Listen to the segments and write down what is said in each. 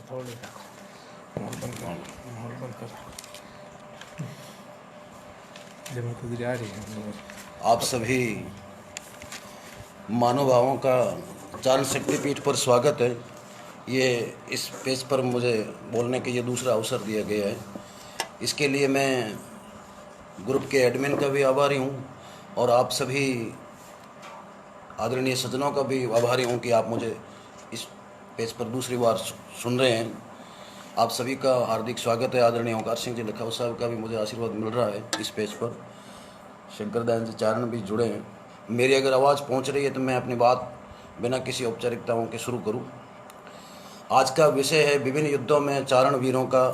थोड़ी रखो, माहौल बंद कर, माहौल बंद कर। जब मैं खुद जा रही हूँ आप सभी महानुभावों का चारण शक्तिपीठ पर स्वागत है। ये इस पेज पर मुझे बोलने के ये दूसरा अवसर दिया गया है। इसके लिए मैं ग्रुप के एडमिन का भी आभारी हूँ और आप सभी आदरणीय सज्जनों का भी आभारी हूँ कि आप मुझे इस पेज पर दूसरी बार सुन रहे हैं। आप सभी का हार्दिक स्वागत है। आदरणीय ओंकार सिंह जी लखाऊ साहब का भी मुझे आशीर्वाद मिल रहा है इस पेज पर। शंकर दयानंद जी चारण भी जुड़े हैं। मेरी अगर आवाज़ पहुंच रही है तो मैं अपनी बात बिना किसी औपचारिकताओं के शुरू करूं। आज का विषय है विभिन्न युद्धों में चारण वीरों का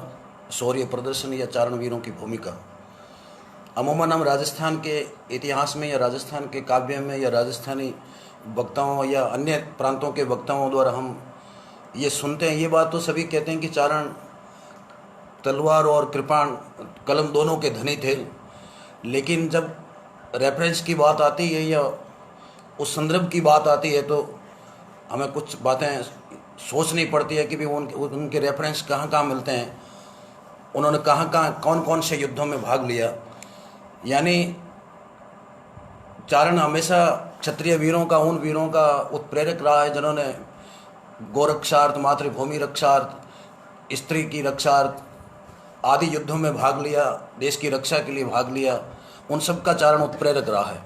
शौर्य प्रदर्शन या चारण वीरों की भूमिका। अमूमन हम राजस्थान के इतिहास में या राजस्थान के काव्य में या राजस्थानी वक्ताओं या अन्य प्रांतों के वक्ताओं द्वारा हम ये सुनते हैं। ये बात तो सभी कहते हैं कि चारण तलवार और कृपाण कलम दोनों के धनी थे, लेकिन जब रेफरेंस की बात आती है या उस संदर्भ की बात आती है तो हमें कुछ बातें सोचनी पड़ती है कि भी उनके रेफरेंस कहाँ कहाँ मिलते हैं, उन्होंने कहाँ कहाँ कौन कौन से युद्धों में भाग लिया। यानी चारण हमेशा क्षत्रिय वीरों का, उन वीरों का उत्प्रेरक रहा है जिन्होंने गोरक्षार्थ, मातृभूमि रक्षार्थ, स्त्री की रक्षार्थ आदि युद्धों में भाग लिया, देश की रक्षा के लिए भाग लिया। उन सब का चारण उत्प्रेरक रहा है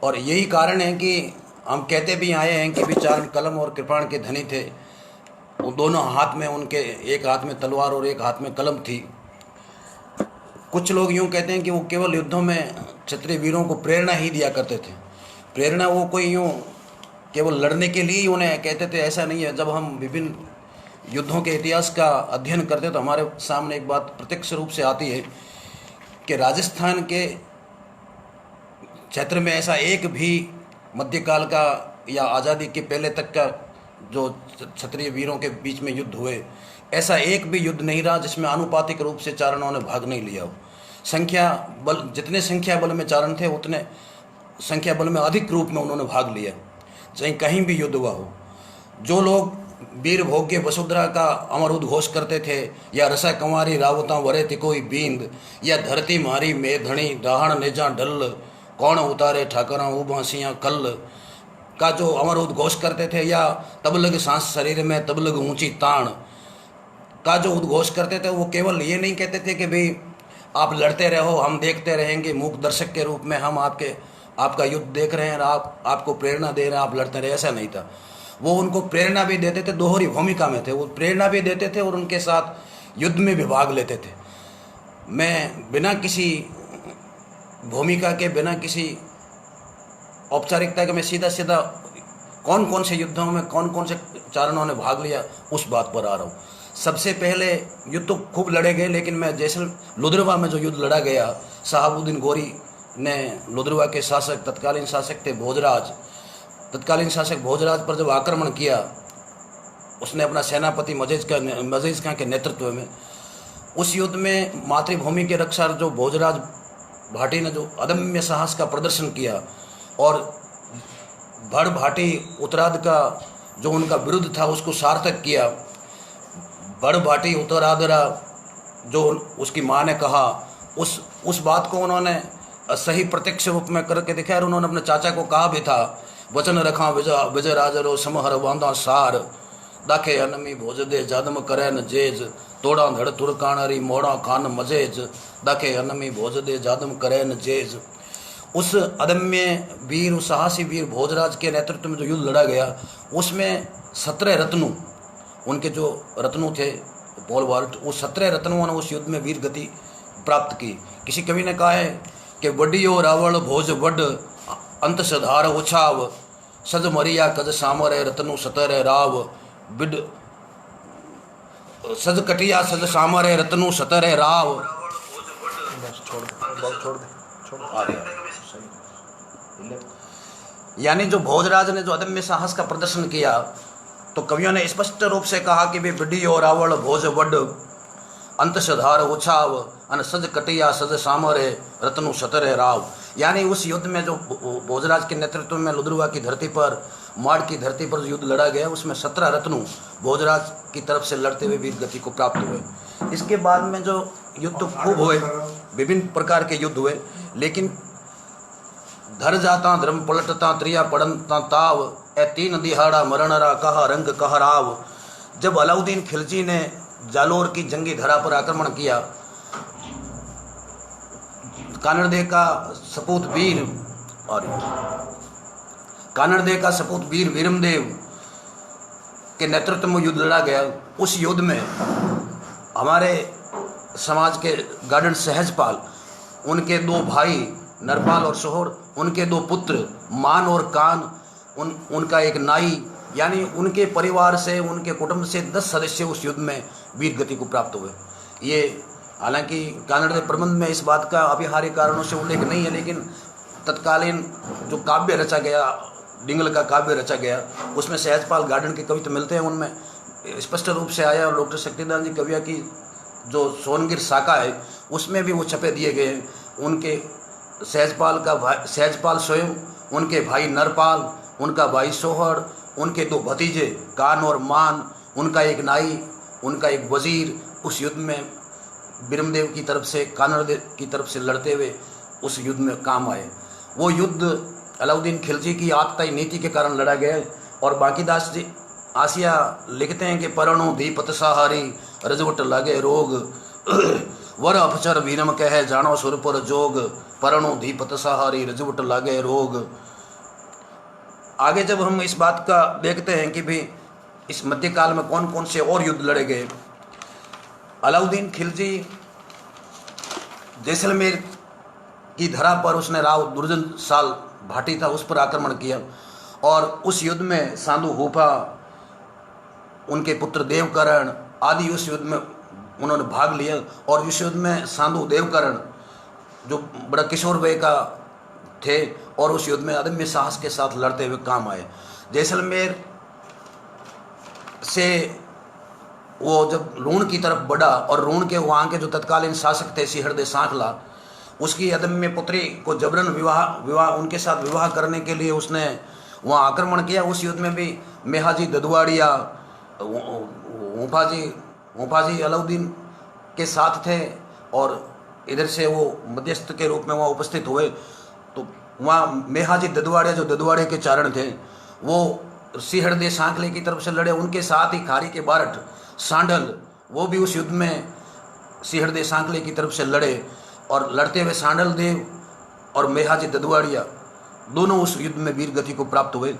और यही कारण है कि हम कहते भी आए हैं कि भी चारण कलम और कृपाण के धनी थे। वो दोनों हाथ में उनके, एक हाथ में तलवार और एक हाथ में कलम थी। कुछ लोग यूँ कहते हैं कि वो केवल युद्धों में क्षत्रिय वीरों को प्रेरणा ही दिया करते थे। प्रेरणा वो कोई यूँ केवल लड़ने के लिए ही उन्हें कहते थे, ऐसा नहीं है। जब हम विभिन्न युद्धों के इतिहास का अध्ययन करते तो हमारे सामने एक बात प्रत्यक्ष रूप से आती है कि राजस्थान के क्षेत्र में ऐसा एक भी मध्यकाल का या आज़ादी के पहले तक का जो क्षत्रिय वीरों के बीच में युद्ध हुए, ऐसा एक भी युद्ध नहीं रहा जिसमें आनुपातिक रूप से चारणों ने भाग नहीं लिया हो। संख्या बल, जितने संख्या बल में चारण थे उतने संख्या बल में अधिक रूप में उन्होंने भाग लिया, चाहे कहीं भी युद्ध हुआ हो। जो लोग वीर भोग्य वसुंधरा का अमर उद्घोष करते थे, या रसा कंवारी रावता वरे तिकोई बींद, या धरती मारी मेधणी डहाण नेजा ढल, कौन उतारे ठाकरा उबासियाँ कल का जो अमर उद्घोष करते थे, या तबलग सांस शरीर में तबलग ऊंची ताण का जो उद्घोष करते थे, वो केवल ये नहीं कहते थे कि भाई आप लड़ते रहो, हम देखते रहेंगे, मूक दर्शक के रूप में हम आपका युद्ध देख रहे हैं और आपको प्रेरणा दे रहे हैं, आप लड़ते रहे। ऐसा नहीं था। वो उनको प्रेरणा भी देते थे, दोहरी भूमिका में थे। वो प्रेरणा भी देते थे और उनके साथ युद्ध में भी भाग लेते थे। मैं बिना किसी भूमिका के, बिना किसी औपचारिकता के, मैं सीधा सीधा कौन कौन से युद्धों में कौन कौन से चारणों ने भाग लिया उस बात पर आ रहा हूँ। सबसे पहले युद्ध तो खूब लड़े गए, लेकिन मैं लुधरवा में जो युद्ध लड़ा गया, शहाबुद्दीन गोरी ने लुधरवा के शासक, तत्कालीन शासक थे भोजराज, तत्कालीन शासक भोजराज पर जब आक्रमण किया, उसने अपना सेनापति मजेज खां के नेतृत्व में, उस युद्ध में मातृभूमि के रक्षा जो भोजराज भाटी ने जो अदम्य साहस का प्रदर्शन किया और भड़ भाटी उत्तराद का जो उनका विरुद्ध था उसको सार्थक किया। बड़ भाटी उत्तरादरा जो उसकी माँ ने कहा, उस बात को उन्होंने सही प्रत्यक्ष रूप में करके दिखाया। और उन्होंने अपने चाचा को कहा भी था, वचन रखा विजय राजरो समहर बांधा सार, दाखे अनमी भोज दे जादम करे न जेज, तोड़ा धड़ तुरकाणरी मोड़ा खान मजेज, दाखे अनमी भोज दे जादम करे न जेज। उस अदम्य वीर, उस साहसी वीर भोजराज के नेतृत्व में जो युद्ध लड़ा गया, उसमें 17 रत्नों, उनके जो रत्नों थे पोल वाल्ट, उस 17 रत्नों ने उस युद्ध में वीर गति प्राप्त की। किसी कवि ने कहा है कि वडियो रावण भोज वड अंत सधार उछाव, सज मरिया कज सामरे रत्नु सतरे राव, बिड सज कटिया सज सामरे रत्नु सतरे राव। यानी जो भोजराज ने जो अदम्य साहस का प्रदर्शन किया, तो कवियों ने स्पष्ट रूप से कहा कि वे बिडियो रावण भोज वड अंत सधार उछाव, अन सज कटिया सज सामरे रत्नु सतरे राव। यानी उस युद्ध में जो भोजराज के नेतृत्व में लुधरवा की धरती पर माड़ की धरती पर युद्ध लड़ा गया उसमें 17 रत्नों भोजराज की तरफ से लड़ते हुए वीर गति को प्राप्त हुए। इसके बाद में जो युद्ध खूब हुए, विभिन्न प्रकार के युद्ध हुए, लेकिन धर जाता धर्म पलटता त्रिया पड़ता ताव ए तीन दिहाड़ा मरणरा कहा रंग कहा राव। जब अलाउद्दीन खिलजी ने जालोर की जंगी धरा पर आक्रमण किया, कानड़देव का सपूत वीर वीरमदेव के नेतृत्व में युद्ध लड़ा गया। उस युद्ध में हमारे समाज के गार्डन सहजपाल, उनके 2 भाई नरपाल और सोहर, उनके 2 पुत्र मान और कान, उनका एक नाई, यानी उनके परिवार से, उनके कुटुंब से 10 सदस्य उस युद्ध में वीर गति को प्राप्त हुए। ये हालांकि कानड़ प्रबंध में इस बात का अपरिहार्य कारणों से उल्लेख नहीं है, लेकिन तत्कालीन जो काव्य रचा गया, डिंगल का काव्य रचा गया, उसमें सहजपाल गार्डन के कविता मिलते हैं, उनमें स्पष्ट रूप से आया। और डॉक्टर शक्तिदान जी कविया की जो सोनगिर शाखा है उसमें भी वो छपे दिए गए हैं। उनके सहजपाल स्वयं, उनके भाई नरपाल, उनका भाई सोहर, उनके 2 भतीजे कान और मान, उनका एक नाई, उनका एक वजीर उस युद्ध में बीरमदेव की तरफ से, कानड़देव की तरफ से लड़ते हुए उस युद्ध में काम आए। वो युद्ध अलाउद्दीन खिलजी की आतताई नीति के कारण लड़ा गया। और बांकीदास जी आसिया लिखते हैं कि परणु दीपत सहारी रजवट लागे रोग वर अफचर वीरम कहे जानो सुर पर जोग परणु दीपत सहारी रजवट लागे रोग। आगे जब हम इस बात का देखते हैं कि भी इस मध्यकाल में कौन कौन से और युद्ध लड़े गए, अलाउद्दीन खिलजी जैसलमेर की धरा पर उसने राव दुर्जन साल भाटी था, उस पर आक्रमण किया। और उस युद्ध में सांदू हुफा, उनके पुत्र देवकरण आदि उस युद्ध में उन्होंने भाग लिया। और इस युद्ध में सांदू देवकरण जो बड़ा किशोर वय का थे और उस युद्ध में अदम्य साहस के साथ लड़ते हुए काम आए। जैसलमेर से वो जब रूण की तरफ बढ़ा और रूण के वहाँ के जो तत्कालीन शासक थे सिंहड़देव सांखला, उसकी अदम्य पुत्री को जबरन विवाह उनके साथ विवाह करने के लिए उसने वहाँ आक्रमण किया। उस युद्ध में भी मेहाजी ददवाड़िया, ऊफाजी अलाउद्दीन के साथ थे और इधर से वो मध्यस्थ के रूप में वहाँ उपस्थित हुए। तो वहाँ मेहाजी ददवाड़िया जो ददवाड़े के चारण थे वो सिंहड़देव सांखले की तरफ से लड़े। उनके साथ ही खारी के बारठ सांडल, वो भी उस युद्ध में सिंहड़देव सांखले की तरफ से लड़े। और लड़ते हुए सांडल देव और मेहाजी ददवाड़िया दोनों उस युद्ध में वीर गति को प्राप्त हुए।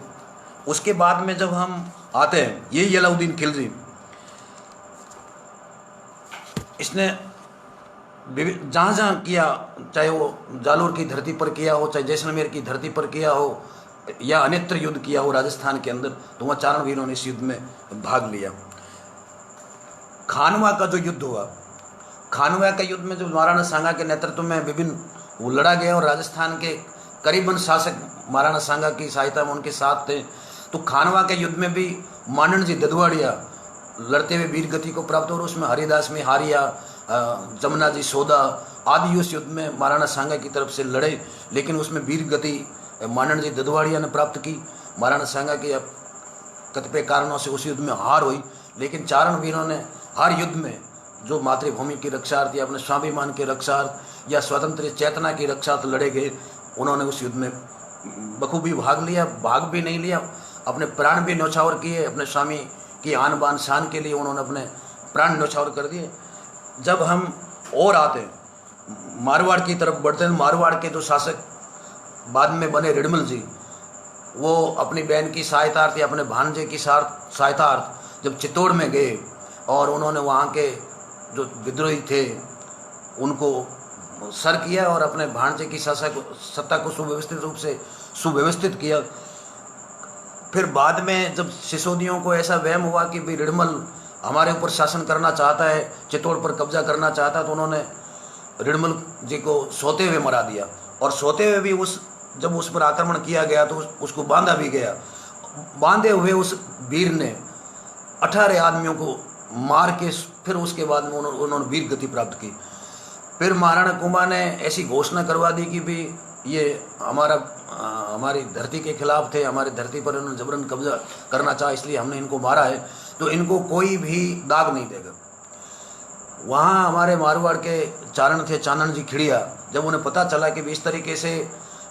उसके बाद में जब हम आते हैं, यही अलाउद्दीन खिलजी, इसने जहाँ जहाँ किया, चाहे वो जालोर की धरती पर किया हो, चाहे जैसलमेर की धरती पर किया हो, या अन्यत्र युद्ध किया हो राजस्थान के अंदर, तो वहाँ चारण वीरों ने इस युद्ध में भाग लिया। खानवा का जो युद्ध हुआ, खानवा का युद्ध में जो महाराणा सांगा के नेतृत्व में विभिन्न वो लड़ा गया और राजस्थान के करीबन शासक महाराणा सांगा की सहायता में उनके साथ थे। तो खानवा के युद्ध में भी मानन जी ददवाड़िया लड़ते हुए वीर गति को प्राप्त हो। उसमें हरिदास में हारिया, जमुना जी सोदा आदि उस युद्ध में महाराणा सांगा की तरफ से लड़े, लेकिन उसमें वीर गति मानन जी ददवाड़िया ने प्राप्त की। महाराणा सांगा के कतिपय कारणों से उस युद्ध में हार हुई, लेकिन चारण वीरों ने हर युद्ध में जो मातृभूमि की रक्षार्थ या अपने स्वाभिमान के रक्षार्थ या स्वतंत्र चेतना की रक्षार्थ लड़े गए, उन्होंने उस युद्ध में बखूबी भाग लिया। भाग भी नहीं लिया, अपने प्राण भी न्यौछावर किए। अपने स्वामी की आन बान शान के लिए उन्होंने अपने प्राण न्यौछावर कर दिए। जब हम और आते हैं मारवाड़ की तरफ बढ़ते हैं, मारवाड़ के जो शासक बाद में बने रिडमल जी, वो अपनी बहन की सहायतार्थ या अपने भांजे की सहायतार्थ जब चित्तौड़ में गए और उन्होंने वहाँ के जो विद्रोही थे उनको सर किया और अपने भांजे की सत्ता को सुव्यवस्थित रूप से सुव्यवस्थित किया। फिर बाद में जब सिसोदियों को ऐसा वहम हुआ कि भाई रिडमल हमारे ऊपर शासन करना चाहता है, चित्तौड़ पर कब्जा करना चाहता है, तो उन्होंने रिडमल जी को सोते हुए मरा दिया। और सोते हुए भी जब उस पर आक्रमण किया गया तो उसको बांधा भी गया। बांधे हुए उस वीर ने 18 आदमियों को मार के फिर उसके बाद में उन्होंने वीर गति प्राप्त की। फिर महाराणा कुंभा ने ऐसी घोषणा करवा दी कि भी ये हमारा हमारी धरती के खिलाफ थे, हमारी धरती पर इन्होंने जबरन कब्जा करना चाहा, इसलिए हमने इनको मारा है, तो इनको कोई भी दाग नहीं देगा। वहाँ हमारे मारवाड़ के चारण थे, चानन जी खिड़िया, जब उन्हें पता चला कि इस तरीके से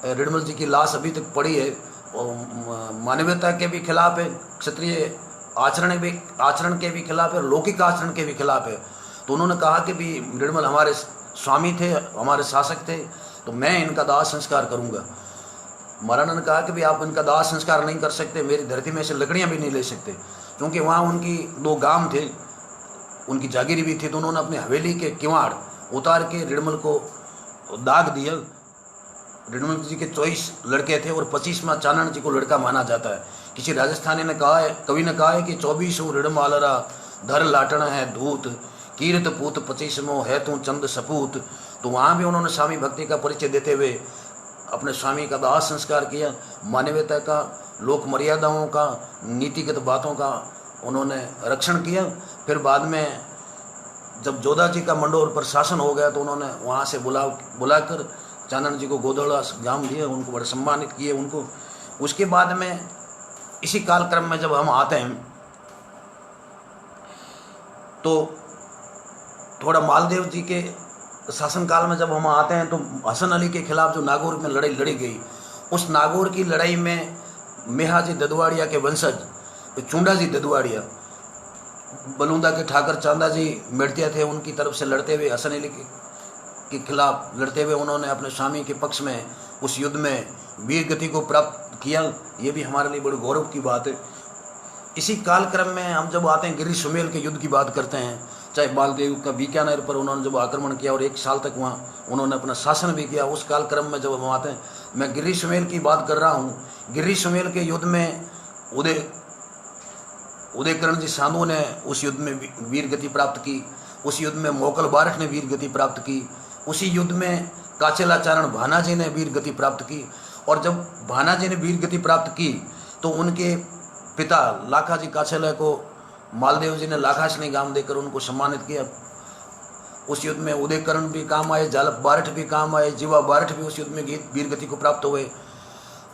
रिडमल जी की लाश अभी तक पड़ी है और मानवीयता के भी खिलाफ है, क्षत्रिय आचरण के भी खिलाफ है, लौकिक आचरण के भी खिलाफ है, तो उन्होंने कहा कि भी रिडमल हमारे स्वामी थे, हमारे शासक थे, तो मैं इनका दाह संस्कार करूंगा। महाराणा ने कहा कि भी आप इनका दाह संस्कार नहीं कर सकते, मेरी धरती में से लकड़ियां भी नहीं ले सकते, क्योंकि वहाँ उनकी 2 गांव थे, उनकी जागीरी भी थी, तो उन्होंने अपनी हवेली के किवाड़ उतार के रिडमल को दाग दिया। रिडमल जी के 24 लड़के थे और 25वां चानन जी को लड़का माना जाता है। किसी राजस्थानी ने कहा है, कवि ने कहा है कि 24 रिडमालरा धर लाटण है धूत, कीर्त पूत 25 है तू चंद सपूत। तो वहाँ भी उन्होंने स्वामी भक्ति का परिचय देते हुए अपने स्वामी का दाह संस्कार किया, मानवीयता का, लोक मर्यादाओं का, नीतिगत बातों का उन्होंने रक्षण किया। फिर बाद में जब जोधा जी का मंडोर पर शासन हो गया तो उन्होंने वहाँ से बुलाकर चानन जी को गोदड़ा गांव दिए, उनको बड़े सम्मानित किए उनको। उसके बाद में इसी कालक्रम में जब हम आते हैं तो थोड़ा मालदेव जी के शासनकाल में जब हम आते हैं तो हसन अली के खिलाफ जो नागौर में लड़ाई लड़ी गई, उस नागौर की लड़ाई में मेहाजी ददवाड़िया के वंशज चुंडा जी ददवाड़िया, बलूंदा के ठाकर चांदा जी मेड़तिया थे, उनकी तरफ से लड़ते हुए हसन अली के खिलाफ लड़ते हुए उन्होंने अपने स्वामी के पक्ष में उस युद्ध में वीर गति को प्राप्त किया। ये भी हमारे लिए बड़े गौरव की बात है। इसी कालक्रम में हम जब आते हैं गिरी सुमेल के युद्ध की बात करते हैं, चाहे मालदेव का बीकानेर पर उन्होंने जब आक्रमण किया और 1 साल तक वहाँ उन्होंने अपना शासन भी किया, उस कालक्रम में जब हम आते हैं, मैं गिरी सुमेल की बात कर रहा हूँ। गिरी सुमेल के युद्ध में उदयकरण जी साधु ने उस युद्ध में वीर गति प्राप्त की, उस युद्ध में मोकल बारठ ने वीर गति प्राप्त की, उसी युद्ध में काचेलाचारण भाना जी ने वीर गति प्राप्त की। और जब भाना जी ने वीर गति प्राप्त की तो उनके पिता लाखाजी काचेला को मालदेव जी ने लाखाशनी गाम देकर उनको सम्मानित किया। उस युद्ध में उदयकरण भी काम आए, जालप बारठ भी काम आए, जीवा बारठ भी उस युद्ध में वीर गति को प्राप्त हुए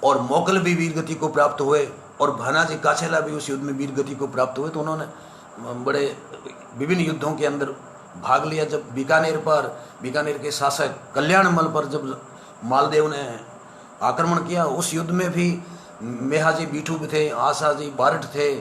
और मोकल भी वीर गति को प्राप्त हुए और भानाजी काचेला भी उस युद्ध में वीर गति को प्राप्त हुए। तो उन्होंने बड़े विभिन्न युद्धों के अंदर भाग लिया। जब बीकानेर के शासक कल्याणमल पर जब मालदेव ने आक्रमण किया, उस युद्ध में भी मेहाजी बीठू भी थे, आशाजी बारठ थे,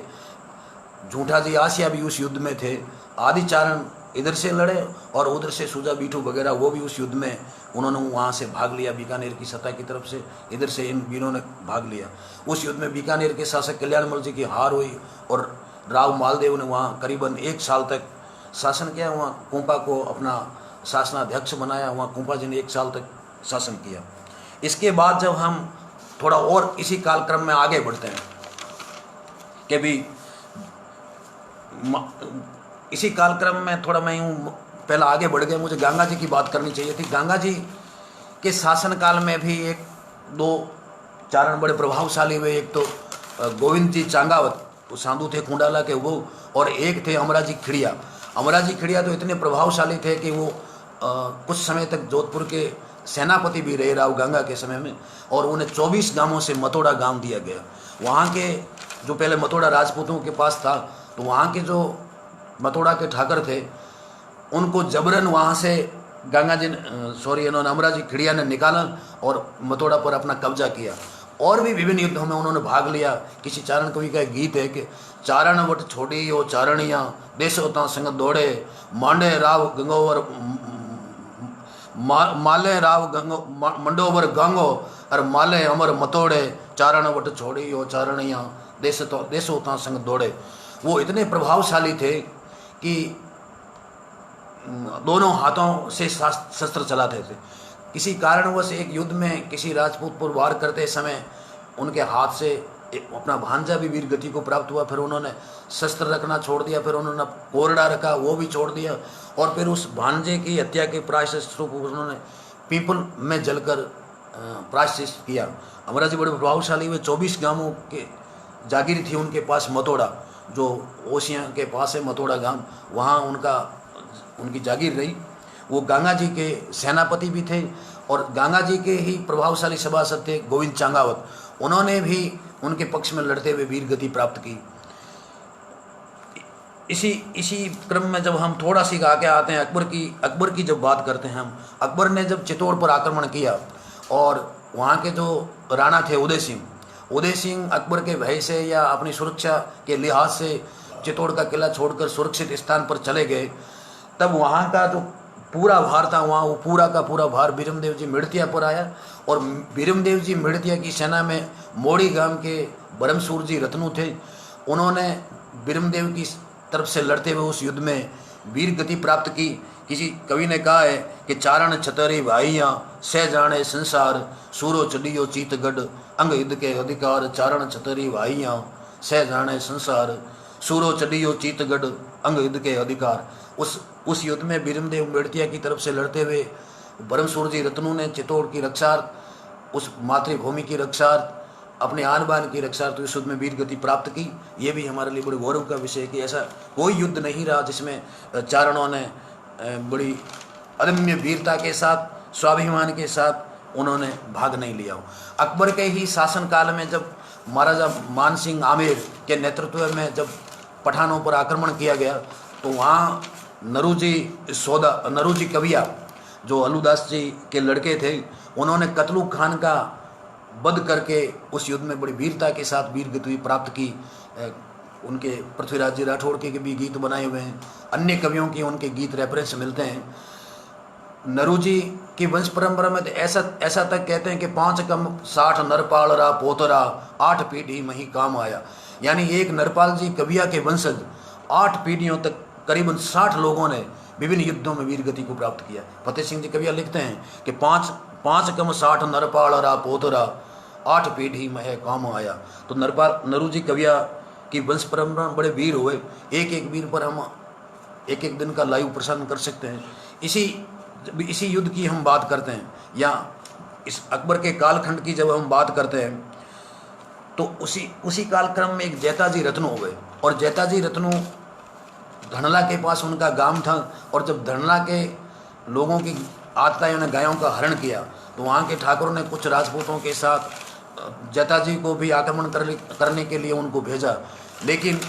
झूठाजी आसिया भी उस युद्ध में थे, आदिचारण इधर से लड़े और उधर से सूजा बीठू वगैरह वो भी उस युद्ध में उन्होंने वहाँ से भाग लिया। बीकानेर की सतह की तरफ से इधर से इन वीरों ने भाग लिया। उस युद्ध में बीकानेर के शासक कल्याणमल जी की हार हुई और राव मालदेव ने वहाँ करीबन 1 साल तक शासन किया। वहाँ कुंपा को अपना शासनाध्यक्ष बनाया, वहाँ कुंपा जी ने 1 साल तक शासन किया। इसके बाद जब हम थोड़ा और इसी कालक्रम में आगे बढ़ते हैं कि भी इसी कालक्रम में थोड़ा मैं यूँ पहला आगे बढ़ गया, मुझे गंगा जी की बात करनी चाहिए थी। गंगा जी के शासनकाल में भी 1-2 चारण बड़े प्रभावशाली हुए। एक तो गोविंद जी चांगावत, वो साधु थे कुंडाला के वो, और एक थे अमराजी खिड़िया। अमराजी खिड़िया तो इतने प्रभावशाली थे कि वो कुछ समय तक जोधपुर के सेनापति भी रहे राव गंगा के समय में, और उन्हें 24 गांवों से मतोड़ा गांव दिया गया। वहाँ के जो पहले मतोड़ा राजपूतों के पास था, तो वहाँ के जो मतोड़ा के ठाकर थे उनको जबरन वहाँ से इन्होंने अमराजी खिड़िया ने निकाला और मतोड़ा पर अपना कब्जा किया। और भी विभिन्न युद्धों में उन्होंने भाग लिया। किसी चारण कवि का एक गीत है कि चारण वट छोड़ी ओ चारणिया देशोता संग दौड़े, मांडे राव गंगोवर माले राव गंगो मंडोवर गंगो और माले अमर मतोड़े, चारण वट छोड़ी ओ चारणिया देशोता संग दौड़े। वो इतने प्रभावशाली थे कि दोनों हाथों से शस्त्र चलाते थे। किसी कारणवश एक युद्ध में किसी राजपूत पर वार करते समय उनके हाथ से अपना भांजा भी वीर गति को प्राप्त हुआ। फिर उन्होंने शस्त्र रखना छोड़ दिया, फिर उन्होंने कोरड़ा रखा वो भी छोड़ दिया, और फिर उस भांजे की हत्या के प्रायश्चित रूप उन्होंने पीपल में जलकर प्रायश्चित किया। अमरा जी बड़े प्रभावशाली हुए। 24 गांवों के जागीर थी उनके पास मतोड़ा, जो ओसिया के पास है मतोड़ा गांव, वहाँ उनकी जागीर रही। वो गंगा जी के सेनापति भी थे और गंगा जी के ही प्रभावशाली सभासद थे गोविंद चांगावत, उन्होंने भी उनके पक्ष में लड़ते हुए वीर गति प्राप्त की। इसी क्रम में जब हम थोड़ा सी आगे आते हैं, अकबर की जब बात करते हैं हम, अकबर ने जब चित्तौड़ पर आक्रमण किया और वहाँ के जो राणा थे उदय सिंह अकबर के भय से या अपनी सुरक्षा के लिहाज से चित्तौड़ का किला छोड़कर सुरक्षित स्थान पर चले गए, तब वहाँ का जो पूरा भार था, वहाँ वो पूरा का पूरा भार बीरमदेव जी मिड़तिया पर आया। और बीरमदेव जी मिड़तिया की सेना में मोड़ी गांव के बरमसूर जी रत्नू थे, उन्होंने बीरमदेव की तरफ से लड़ते हुए उस युद्ध में वीर गति प्राप्त की। किसी कवि ने कहा है कि चारण छतरी भाइयाँ सह जाने संसार, सूरो चढ़ियो चीतगढ़ अंग युद्ध के अधिकार। चारण छतरी भाइयाँ सह जाने संसार, सूरो चढ़ियो चीतगढ़ अंग युद्ध के अधिकार। उस युद्ध में बीरमदेव मेड़तिया की तरफ से लड़ते हुए बरमसूर जी रत्नू ने चित्तौड़ की रक्षार्थ, उस मातृभूमि की रक्षार्थ, अपने आन बान की रक्षार्थ इस युद्ध में वीर गति प्राप्त की। ये भी हमारे लिए बड़े गौरव का विषय है कि ऐसा कोई युद्ध नहीं रहा जिसमें चारणों ने बड़ी अदम्य वीरता के साथ, स्वाभिमान के साथ उन्होंने भाग नहीं लिया हो। अकबर के ही शासनकाल में जब महाराजा मान सिंह आमेर के नेतृत्व में जब पठानों पर आक्रमण किया गया, तो वहाँ नरूजी कविया जो अलूदास जी के लड़के थे, उन्होंने कतलू खान का वध करके उस युद्ध में बड़ी वीरता के साथ वीर गति प्राप्त की। उनके पृथ्वीराज जी राठौड़ के भी गीत बनाए हुए हैं, अन्य कवियों के उनके गीत रेफरेंस मिलते हैं। नरूजी की वंश परंपरा में तो ऐसा तक कहते हैं कि 5 कम 60 नरपाल रा पोतरा 8 पीढ़ी में ही काम आया। यानी एक नरपाल जी कविया के वंशज 8 पीढ़ियों तक करीबन 60 लोगों ने विभिन्न युद्धों में वीर गति को प्राप्त किया। फतेह सिंह जी कविया लिखते हैं कि 5 कम 60 नरपाल रा पोतरा 8 पीढ़ी में काम आया। तो नरूजी कविया की वंश परंपरा बड़े वीर हुए। एक वीर पर हम एक दिन का लाइव प्रसारण कर सकते हैं। इसी युद्ध की हम बात करते हैं, या इस अकबर के कालखंड की जब हम बात करते हैं, तो उसी कालक्रम में एक जैताजी रत्नू हुए। और जैताजी रत्नू धनला के पास उनका गांव था, और जब धनला के लोगों की आतताइयों ने गायों का हरण किया, तो वहाँ के ठाकुरों ने कुछ राजपूतों के साथ जैताजी को भी आक्रमण करने के लिए उनको भेजा, लेकिन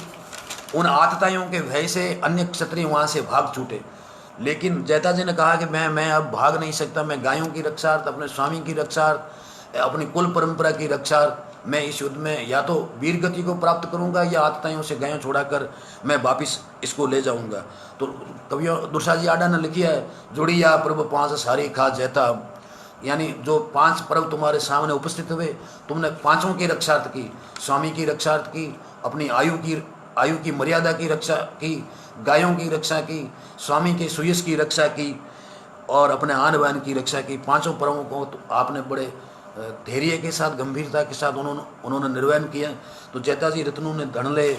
उन आतताइयों के भय से अन्य क्षत्रिय वहाँ से भाग छूटे। लेकिन जैताजी ने कहा कि मैं अब भाग नहीं सकता, मैं गायों की रक्षार्थ, अपने स्वामी की रक्षार्थ, अपनी कुल परंपरा की रक्षार्थ मैं इस युद्ध में या तो वीर गति को प्राप्त करूंगा या आतताइयों से गायों छोड़ाकर मैं वापिस इसको ले जाऊंगा। तो कवियों दुर्साजी आडा ने लिखी है, जुड़िया पर्व 5 सारी खा जैता, यानी जो 5 पर्व तुम्हारे सामने उपस्थित हुए, तुमने 5 की रक्षार्थ की, स्वामी की रक्षार्थ की, अपनी आयु की मर्यादा की रक्षा की, गायों की रक्षा की, स्वामी के सुयश की रक्षा की, और अपने आन बान की रक्षा की। 5 पर्वों को तो आपने बड़े धैर्य के साथ, गंभीरता के साथ उन्होंने निर्वहन किया। तो जैताजी रत्नू ने धनले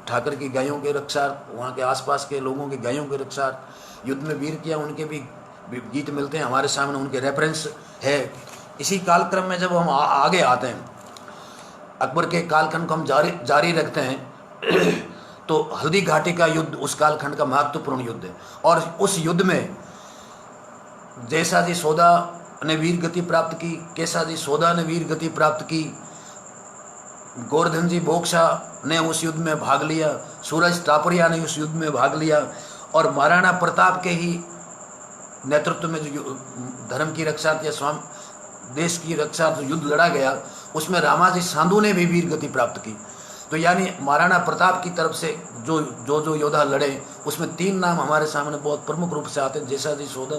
ठाकर की गायों के रक्षार्थ, वहाँ के आसपास के लोगों की गायों के रक्षार्थ युद्ध में वीर किया। उनके भी गीत मिलते हैं हमारे सामने, उनके रेफरेंस है। इसी कालक्रम में जब हम आगे आते हैं, अकबर के कालखंड को हम जारी रखते हैं, तो हल्दी घाटी का युद्ध उस कालखंड का महत्वपूर्ण युद्ध है। और उस युद्ध में जैसाजी सौदा ने वीर गति प्राप्त की, केसाजी सौदा ने वीर गति प्राप्त की, गोवर्धन जी बोक्सा ने उस युद्ध में भाग लिया, सूरज टापरिया ने उस युद्ध में भाग लिया, और महाराणा प्रताप के ही नेतृत्व में जो धर्म की रक्षा या देश की रक्षा जो युद्ध लड़ा गया, उसमें रामाजी सांधू ने भी वीर गति प्राप्त की। तो यानी महाराणा प्रताप की तरफ से जो योद्धा लड़े, उसमें 3 नाम हमारे सामने बहुत प्रमुख रूप से आते हैं, जैसाजी सौदा,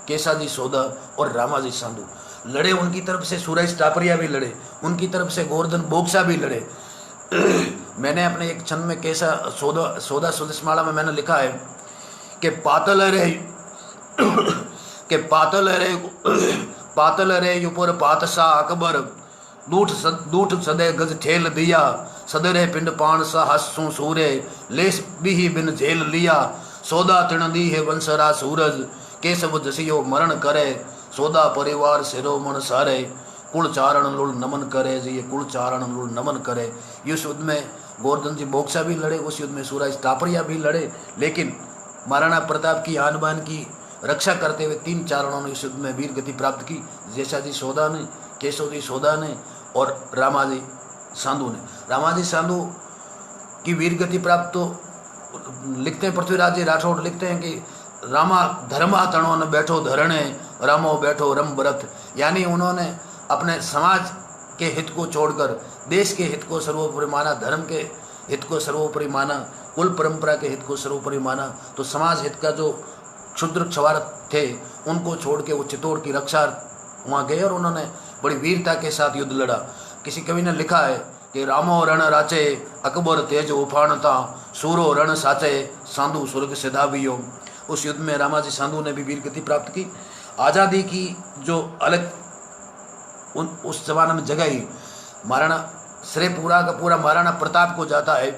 केसाजी सौदा और रामाजी सांधू लड़े। उनकी तरफ से सूरज टापरिया भी लड़े, उनकी तरफ से गोवर्धन बोक्सा भी लड़े। मैंने अपने एक छंद में केसा सौदा सुदेशमाला में मैंने लिखा है कि पातल रे ऊपर पातशाह अकबर, दूठ सदे गज ठेल दिया, सदरे पिंड पान सा हसू सूरे, लेस भी बिन झेल लिया, सौदा तिण दी है वंसरा सूरज, केशव जसियो मरण करे, सौदा परिवार सिरो मन सारे, कुल चारण लुल नमन करे जी, ये कुल चारण लुल नमन करे। इस युद्ध में गोवर्धन जी बोक्सा भी लड़े, उस युद्ध में सूरज टापरिया भी लड़े, लेकिन महाराणा प्रताप की आन बान की रक्षा करते हुए 3 चारणों ने इस युद्ध में वीर गति प्राप्त की। जैसाजी सोदा ने, केशवजी सोदा ने और रामाजी सांधु ने। रामाजी सांधु की वीर गति प्राप्त तो लिखते हैं, पृथ्वीराज जी राठौड़ लिखते हैं कि रामा धर्मा तणों ने बैठो धरणे, रामो बैठो रम भरत। यानी उन्होंने अपने समाज के हित को छोड़कर देश के हित को सर्वोपरि माना, धर्म के हित को सर्वोपरि माना, कुल परंपरा के हित को सर्वोपरि माना। तो समाज हित का जो क्षुद्र छवार थे उनको छोड़ के वो चित्तौड़ की रक्षा वहाँ गए और उन्होंने बड़ी वीरता के साथ युद्ध लड़ा। किसी कवि ने लिखा है कि रामो रण राचे अकबर तेज उफाणता, सूरो रण साचे सांधु सुर्ग सिधावियो। उस युद्ध में रामाजी सांधु ने भी वीर गति प्राप्त की। आज़ादी की जो अलग उस जमाने में जगह ही महाराणा श्रेय पूरा का पूरा महाराणा प्रताप को जाता है,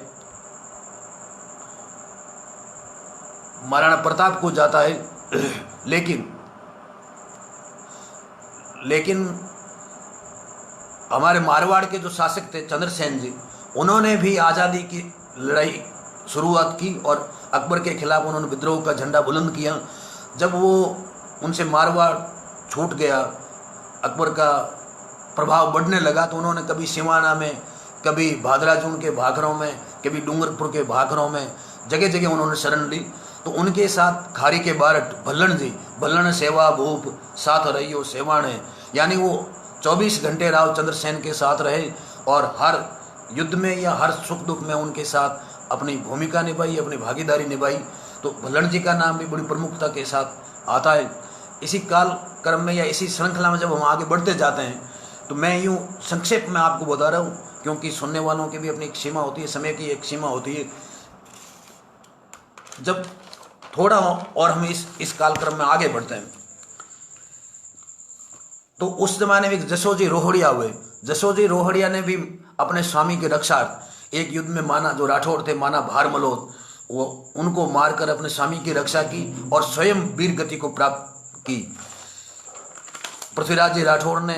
महाराणा प्रताप को जाता है। लेकिन हमारे मारवाड़ के जो शासक थे चंद्रसेन जी, उन्होंने भी आज़ादी की लड़ाई शुरुआत की और अकबर के खिलाफ उन्होंने विद्रोह का झंडा बुलंद किया। जब वो उनसे मारवाड़ छूट गया, अकबर का प्रभाव बढ़ने लगा, तो उन्होंने कभी सिवाना में, कभी भादराजून के भाखरों में, कभी डूंगरपुर के भाखरों में जगह जगह उन्होंने शरण ली। तो उनके साथ खारी के बारट भल्लन जी, भल्लन सेवा भूप साथ रहियो सेवाणे, यानी वो 24 घंटे राव चंद्रसेन के साथ रहे और हर युद्ध में या हर सुख दुख में उनके साथ अपनी भूमिका निभाई, अपनी भागीदारी निभाई। तो भल्लन जी का नाम भी बड़ी प्रमुखता के साथ आता है। इसी काल क्रम में या इसी श्रृंखला में जब हम आगे बढ़ते जाते हैं तो मैं यूँ संक्षेप में आपको बता रहा हूँ, क्योंकि सुनने वालों की भी अपनी एक सीमा होती है, समय की एक सीमा होती है। जब थोड़ा और हम इस कालक्रम में आगे बढ़ते हैं तो उस जमाने में एक जसोजी रोहड़िया हुए। जसोजी रोहड़िया ने भी अपने स्वामी की रक्षा एक युद्ध में माना, जो राठौड़ थे माना भारमलोद, वो उनको मारकर अपने स्वामी की रक्षा की और स्वयं वीर गति को प्राप्त की। पृथ्वीराज जी राठौड़ ने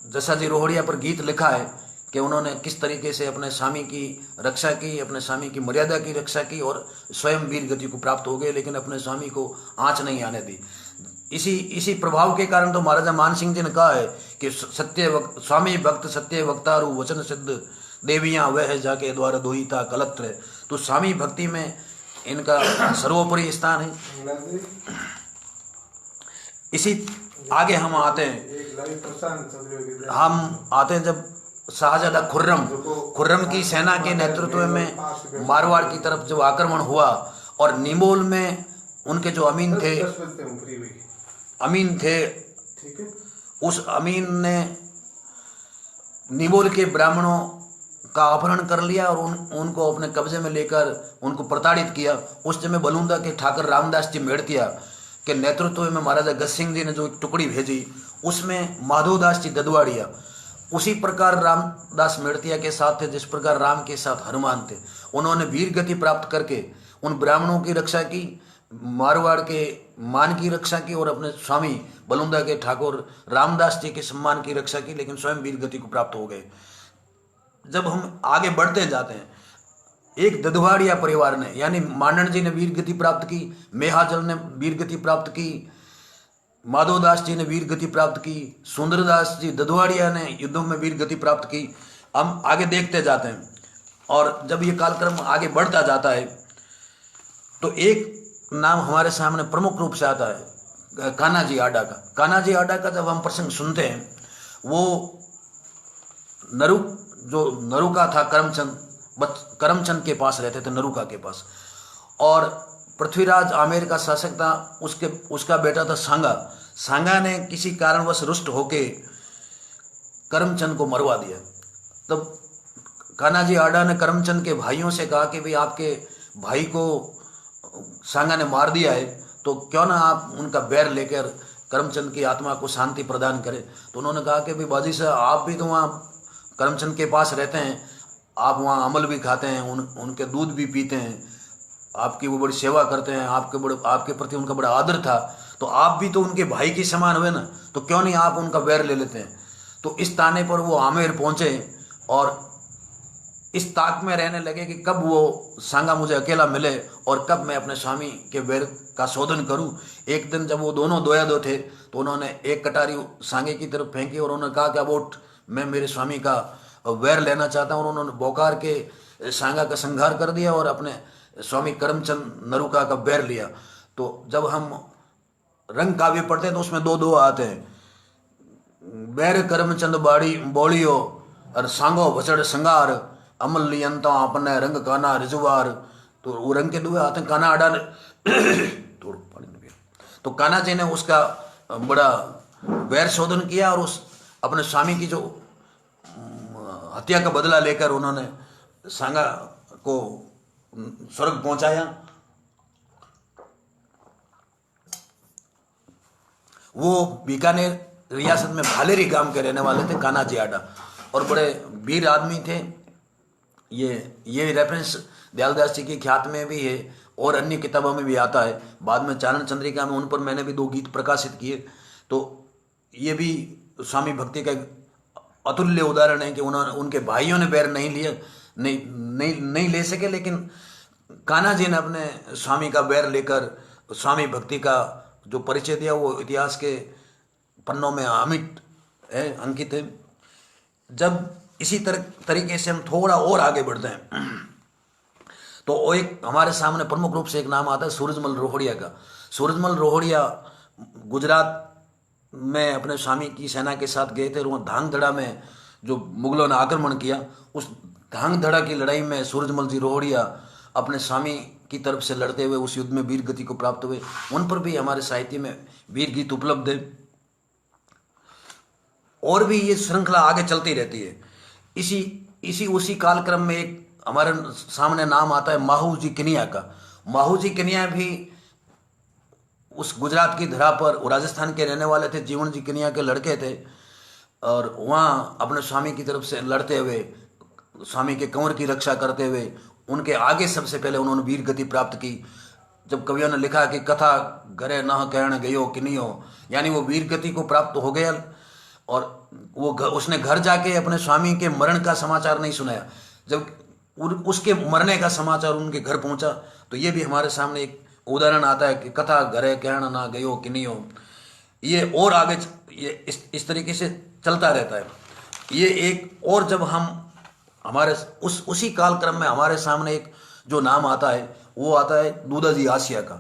जसाजी रोहड़िया पर गीत लिखा है कि उन्होंने किस तरीके से अपने स्वामी की रक्षा की, अपने स्वामी की मर्यादा की रक्षा की और स्वयं वीर गति को प्राप्त हो गए, लेकिन अपने स्वामी को आंच नहीं आने दी। इसी प्रभाव के कारण तो महाराजा मान सिंह जी ने कहा है कि स्वामी भक्त सत्य वक्तारु वचन सिद्ध, देवियाँ वह जाके द्वार दोहिता कलत्र। तो स्वामी भक्ति में इनका सर्वोपरि स्थान है। इसी आगे हम आते हैं जब शाहजादा खुर्रम की सेना के नेतृत्व में मारवाड़ की तरफ जब आक्रमण हुआ और निमोल में उनके जो अमीन थे, उस अमीन ने निमोल के ब्राह्मणों का अपहरण कर लिया और उनको अपने कब्जे में लेकर उनको प्रताड़ित किया। उस समय बलूंदा के ठाकर रामदास जी मेड़तिया के नेतृत्व में महाराजा गज सिंह जी ने जो एक टुकड़ी भेजी, उसमें माधोदास जी ददवाड़िया उसी प्रकार रामदास मेड़तिया के साथ थे जिस प्रकार राम के साथ हनुमान थे। उन्होंने वीर गति प्राप्त करके उन ब्राह्मणों की रक्षा की, मारवाड़ के मान की रक्षा की और अपने स्वामी बलुंदा के ठाकुर रामदास जी के सम्मान की रक्षा की, लेकिन स्वयं वीर गति को प्राप्त हो गए। जब हम आगे बढ़ते जाते हैं, एक ददवाड़िया परिवार ने यानी मानन जी ने वीर गति प्राप्त की, मेहाजल ने वीर गति प्राप्त की, माधोदास जी ने वीर गति प्राप्त की, सुंदरदास जी ददवाड़िया ने युद्धों में वीर गति प्राप्त की। हम आगे देखते जाते हैं और जब ये कालक्रम आगे बढ़ता जाता है तो एक नाम हमारे सामने प्रमुख रूप से आता है कान्हाजी आडा का। कान्हाजी आडा का जब हम प्रसंग सुनते हैं, वो नरुका था, करमचंद के पास रहते थे, नरुका के पास, और पृथ्वीराज आमेर का शासक था, उसका बेटा था सांगा। सांगा ने किसी कारणवश रुष्ट होके करमचंद को मरवा दिया। तब कान्हाजी आडा ने करमचंद के भाइयों से कहा कि भाई आपके भाई को सांगा ने मार दिया है, तो क्यों ना आप उनका बैर लेकर करमचंद की आत्मा को शांति प्रदान करें। तो उन्होंने कहा कि भाई बाजी साहब, आप भी तो वहाँ करमचंद के पास रहते हैं, आप वहाँ अमल भी खाते हैं, उनके दूध भी पीते हैं, आपकी वो बड़ी सेवा करते हैं, आपके प्रति उनका बड़ा आदर था, तो आप भी तो उनके भाई की समान हुए ना, तो क्यों नहीं आप उनका बैर ले लेते हैं। तो इस ताने पर वो आमेर पहुँचे और इस ताक में रहने लगे कि कब वो सांगा मुझे अकेला मिले और कब मैं अपने स्वामी के वैर का शोधन करूं। एक दिन जब वो दोनों दोया दो थे तो उन्होंने एक कटारी सांगे की तरफ फेंकी और उन्होंने कहा कि अब उठ, मैं मेरे स्वामी का वैर लेना चाहता हूं। उन्होंने बोकार के सांगा का संहार कर दिया और अपने स्वामी करमचंद नरुका का वैर लिया। तो जब हम रंग काव्य पढ़ते हैं तो उसमें दो दो आते हैं, बैर करमचंद बाड़ी बोलियो और सांगो भसड़ संगार, अमल लियंता अपने रंग काना रिजवार। तो वो रंग के दुए आते हैं, काना अडा ने थोड़ा पानी में गया। तो काना जी ने उसका बड़ा वैर शोधन किया और उस अपने स्वामी की जो हत्या का बदला लेकर उन्होंने सांगा को स्वर्ग पहुंचाया। वो बीकानेर रियासत में भालेरी गांव के रहने वाले थे, कान्हा जी आडा, और बड़े वीर आदमी थे। ये रेफरेंस दयालदास जी की ख्यात में भी है और अन्य किताबों में भी आता है। बाद में चारण चंद्रिका में उन पर मैंने भी 2 गीत प्रकाशित किए। तो ये भी स्वामी भक्ति का अतुल्य उदाहरण है कि उन्होंने, उनके भाइयों ने बैर नहीं लिया, नहीं ले सके, लेकिन कान्हा जी ने अपने स्वामी का बैर लेकर स्वामी भक्ति का जो परिचय दिया वो इतिहास के पन्नों में अमिट है, अंकित है। जब इसी तरीके से हम थोड़ा और आगे बढ़ते हैं तो वो एक हमारे सामने प्रमुख रूप से एक नाम आता है सूरजमल रोहड़िया का। सूरजमल रोहड़िया गुजरात में अपने स्वामी की सेना के साथ गए थे और वहाँ धांगधड़ा में जो मुगलों ने आक्रमण किया, उस धांगधड़ा की लड़ाई में सूरजमल जी रोहड़िया अपने स्वामी की तरफ से लड़ते हुए उस युद्ध में वीर गति को प्राप्त हुए। उन पर भी हमारे साहित्य में वीर गीत उपलब्ध है और भी ये श्रृंखला आगे चलती रहती है। उसी कालक्रम में एक हमारे सामने नाम आता है माहू जी किनिया का। माहू जी किनिया भी उस गुजरात की धरा पर राजस्थान के रहने वाले थे, जीवन जी किनिया के लड़के थे और वहाँ अपने स्वामी की तरफ से लड़ते हुए, स्वामी के कंवर की रक्षा करते हुए, उनके आगे सबसे पहले उन्होंने वीर गति प्राप्त की। जब कवियों ने लिखा कि कथा घरे न कहण गयो किनियो, यानी वो वीर गति को प्राप्त हो गया और वो उसने घर जाके अपने स्वामी के मरण का समाचार नहीं सुनाया। जब उसके मरने का समाचार उनके घर पहुंचा तो ये भी हमारे सामने एक उदाहरण आता है कि कथा घरे कहण ना गयो किनियो। ये और आगे ये इस तरीके से चलता रहता है। ये एक और जब हम हमारे उसी कालक्रम में हमारे सामने एक जो नाम आता है वो आता है दूधाजी आसिया का।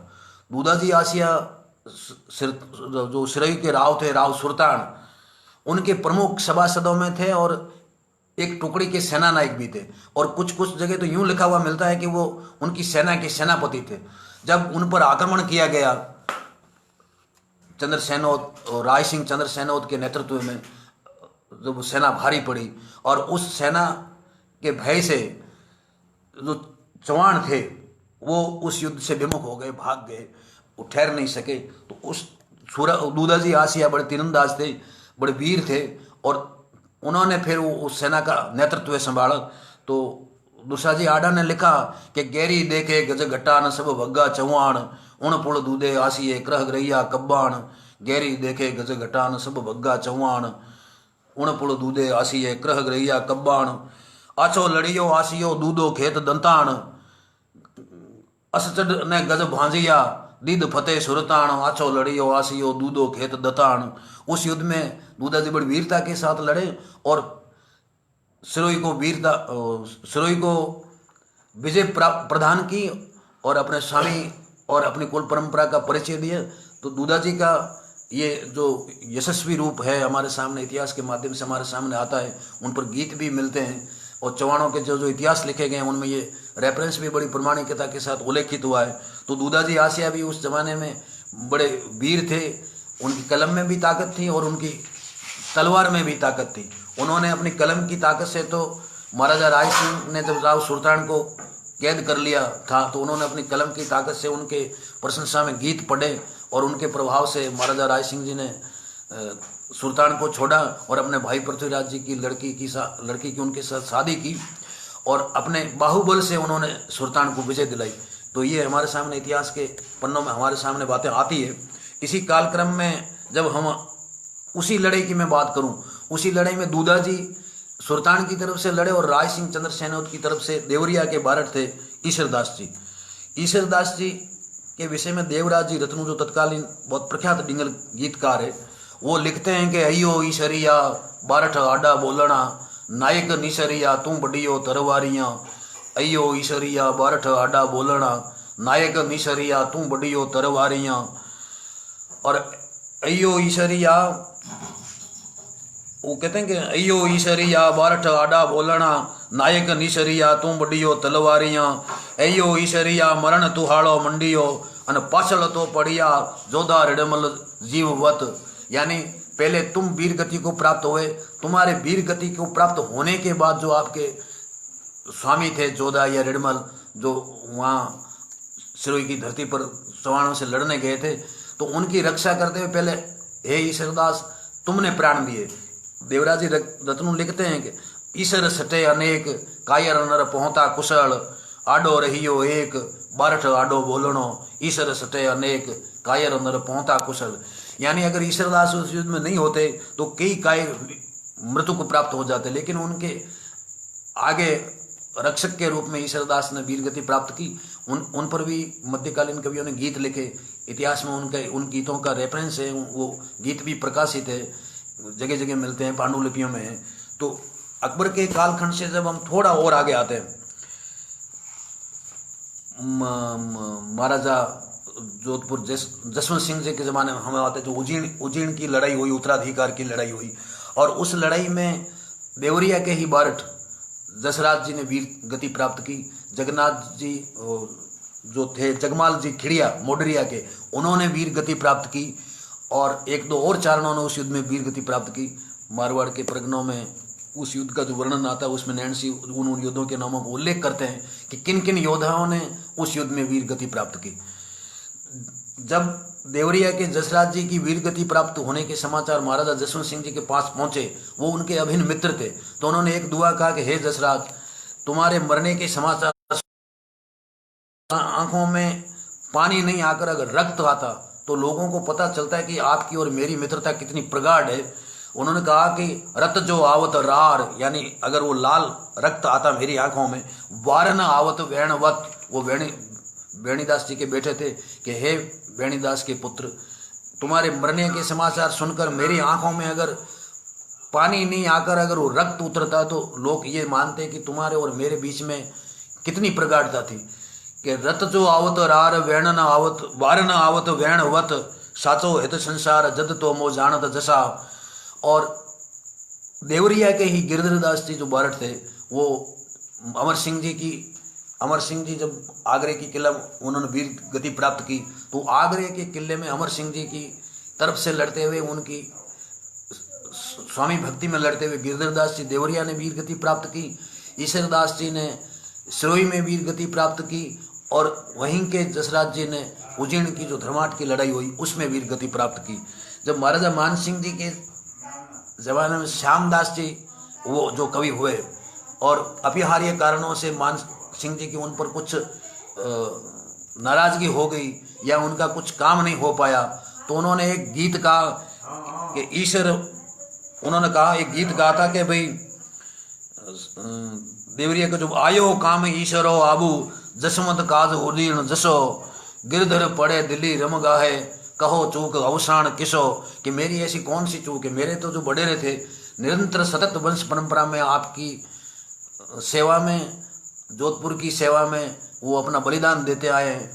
दूधाजी आसिया जो सिरई के राव थे, राव सुल्तान, उनके प्रमुख सभासदों में थे और एक टुकड़ी के सेना नायक भी थे। और कुछ जगह तो यूं लिखा हुआ मिलता है कि वो उनकी सेना के सेनापति थे। जब उन पर आक्रमण किया गया चंद्रसेनोत और राय सिंह चंद्रसेनोत के नेतृत्व में, जब सेना भारी पड़ी और उस सेना के भय से जो चौहान थे वो उस युद्ध से विमुख हो गए, भाग गए, वो ठहर नहीं सके। तो उस दूधाजी आसिया बड़े तीरंदाज थे, बड़े वीर थे और उन्होंने फिर उस सेना का नेतृत्व संभाला। तो दुसाजी आडा ने लिखा कि गैरी देखे गज घटान सब भग्गा चौहान, उण पुल दूधे आसिए क्रह ग्रैया कब्बान। गैरी देखे गज घटान सब भग्गा चौहान, उण पुल दूधे आसिए क्रह ग्रैया कब्बान। आछो लड़ियो आसियो दूधो खेत दंतान, असचड ने गज भांजिया दीद फतेह सुरतान। आछो लड़ियो आसियो दूधो खेत दतान। उस युद्ध में दूधाजी बड़ी वीरता के साथ लड़े और सिरोही को विजय प्रदान की और अपने स्वामी और अपनी कुल परंपरा का परिचय दिया। तो दूधाजी का ये जो यशस्वी रूप है हमारे सामने इतिहास के माध्यम से हमारे सामने आता है। उन पर गीत भी मिलते हैं और चौहानों के जो इतिहास लिखे गए हैं उनमें ये रेफरेंस भी बड़ी प्रमाणिकता के साथ उल्लेखित हुआ है। तो दूधाजी आसिया भी उस जमाने में बड़े वीर थे। उनकी कलम में भी ताकत थी और उनकी तलवार में भी ताकत थी। उन्होंने अपनी कलम की ताकत से तो महाराजा राय सिंह ने जब राव सुल्तान को कैद कर लिया था तो उन्होंने अपनी कलम की ताकत से उनके प्रशंसा में गीत पढ़े और उनके प्रभाव से महाराजा राय सिंह जी ने सुल्तान को छोड़ा और अपने भाई पृथ्वीराज जी की लड़की की उनके साथ शादी की और अपने बाहुबल से उन्होंने सुल्तान को विजय दिलाई। तो ये हमारे सामने इतिहास के पन्नों में हमारे सामने बातें आती है। इसी कालक्रम में जब हम उसी लड़ाई की मैं बात करूं, उसी लड़ाई में दूधाजी सुल्तान की तरफ से लड़े और राय सिंह चंद्र सेनोत की तरफ से देवरिया के बारठ थे ईश्वरदास जी। ईश्वरदास जी के विषय में देवराज जी रत्नू जो तत्कालीन बहुत प्रख्यात डिंगल गीतकार है, वो लिखते हैं कि अयो ईशरिया बारठ आडा बोलना, नायक निशरिया तू बडियो तरवारियाँ। अयो ईशरिया बारठ आडा बोलना, नायक निशरिया तू बडियो तरवारियाँ। और अयो ईशरिया, वो कहते हैं कि अयो ईशरिया बारठ आडा बोलना, नायक निशरिया तू बडियो तलवारियाँ। अयो ईशरिया मरण तुहाड़ो मंडियो, अन पाछल तो पड़िया जोधा रिडमल जीववत। यानी पहले तुम वीर गति को प्राप्त हुए, तुम्हारे वीर गति को प्राप्त होने के बाद जो आपके स्वामी थे जोधा या रिडमल, जो वहाँ सिरोही की धरती पर सवाणों से लड़ने गए थे, तो उनकी रक्षा करते हुए पहले हे ईश्वरदास तुमने प्राण दिए। देवराजी रत्नू लिखते हैं कि ईश्वर सटे अनेक, कायर नर पहुंता कुशल, आडो रहियो एक, बारठ आडो बोलनो। ईश्वर सटे अनेक, कायर नर पहुंता कुशल। यानी अगर ईश्वरदास उस युद्ध में नहीं होते तो कई कायर मृत्यु को प्राप्त हो जाते, लेकिन उनके आगे रक्षक के रूप में ईश्वरदास ने वीर गति प्राप्त की। उन पर भी मध्यकालीन कवियों ने गीत लिखे, इतिहास में उन गीतों का रेफरेंस है, वो गीत भी प्रकाशित है, जगह जगह मिलते हैं, पांडुलिपियों में है। तो अकबर के कालखंड से जब हम थोड़ा और आगे आते हैं, महाराजा जोधपुर जसवंत सिंह जी के ज़माने में हमें आते हैं, जो उज्जैन की लड़ाई हुई, उत्तराधिकार की लड़ाई हुई, और उस लड़ाई में देवरिया के ही बारठ जसराज जी ने वीर गति प्राप्त की। जगन्नाथ जी जो थे, जगमाल जी खिड़िया मोडरिया के, उन्होंने वीर गति प्राप्त की, और एक दो और चारणों ने उस युद्ध में वीर गति प्राप्त की। मारवाड़ के परगनों में उस युद्ध का जो वर्णन आता है, उसमें नैन सिंह उन युद्धों के नामों को उल्लेख करते हैं कि किन किन योद्धाओं ने उस युद्ध में वीर गति प्राप्त की। जब देवरिया के जसराज जी की वीर गति प्राप्त होने के समाचार महाराजा जसवंत सिंह जी के पास पहुंचे, वो उनके अभिन्न मित्र थे, तो उन्होंने एक दुआ कहा कि हे जसराज, तुम्हारे मरने के समाचार आंखों में पानी नहीं आकर अगर रक्त आता तो लोगों को पता चलता है कि आपकी और मेरी मित्रता कितनी प्रगाढ़ है। उन्होंने कहा कि रत जो आवत रार, यानी अगर वो लाल रक्त आता मेरी आंखों में, वारन आवत वेणवत, वो वेणीदास जी के बेटे थे, कि हे वेणीदास के पुत्र, तुम्हारे मरने के समाचार सुनकर मेरी आंखों में अगर पानी नहीं आकर अगर वो रक्त उतरता तो लोग ये मानते कि तुम्हारे और मेरे बीच में कितनी प्रगाढ़ता थी। कि रत जो आवत रार वेण न आवत वार न आवत वेणवत, साचो हित संसार जद तो मो जानत जसा। और देवरिया के ही गिरधरदास जी जो बारठ थे, वो अमर सिंह जी जब आगरे की किला उन्होंने वीर गति प्राप्त की, तो आगरे के किले में अमर सिंह जी की तरफ से लड़ते हुए, उनकी स्वामी भक्ति में लड़ते हुए गिरधरदास जी देवरिया ने वीर गति प्राप्त की। ईश्वरदास जी ने सिरोही में वीर गति प्राप्त की, और वहीं के जसराज जी ने उज्जैन की जो धर्माट की लड़ाई हुई उसमें वीर गति प्राप्त की। जब महाराजा मान सिंह जी के जमाने में श्यामदास जी वो जो कवि हुए, और अपरिहार्य कारणों से मान सिंह जी की उन पर कुछ नाराजगी हो गई या उनका कुछ काम नहीं हो पाया, तो उन्होंने एक गीत कहा कि एक गीत गाता कि भाई देवरिया का जो आयो काम ईश्वरो आबू, जसमत काज उदीर्ण जसो, गिरधर पड़े दिल्ली रम गाहे, कहो चूक अवसाण किसो। कि मेरी ऐसी कौन सी चूक है, मेरे तो जो बड़ेरे थे निरंतर सतत वंश परंपरा में आपकी सेवा में, जोधपुर की सेवा में वो अपना बलिदान देते आए हैं।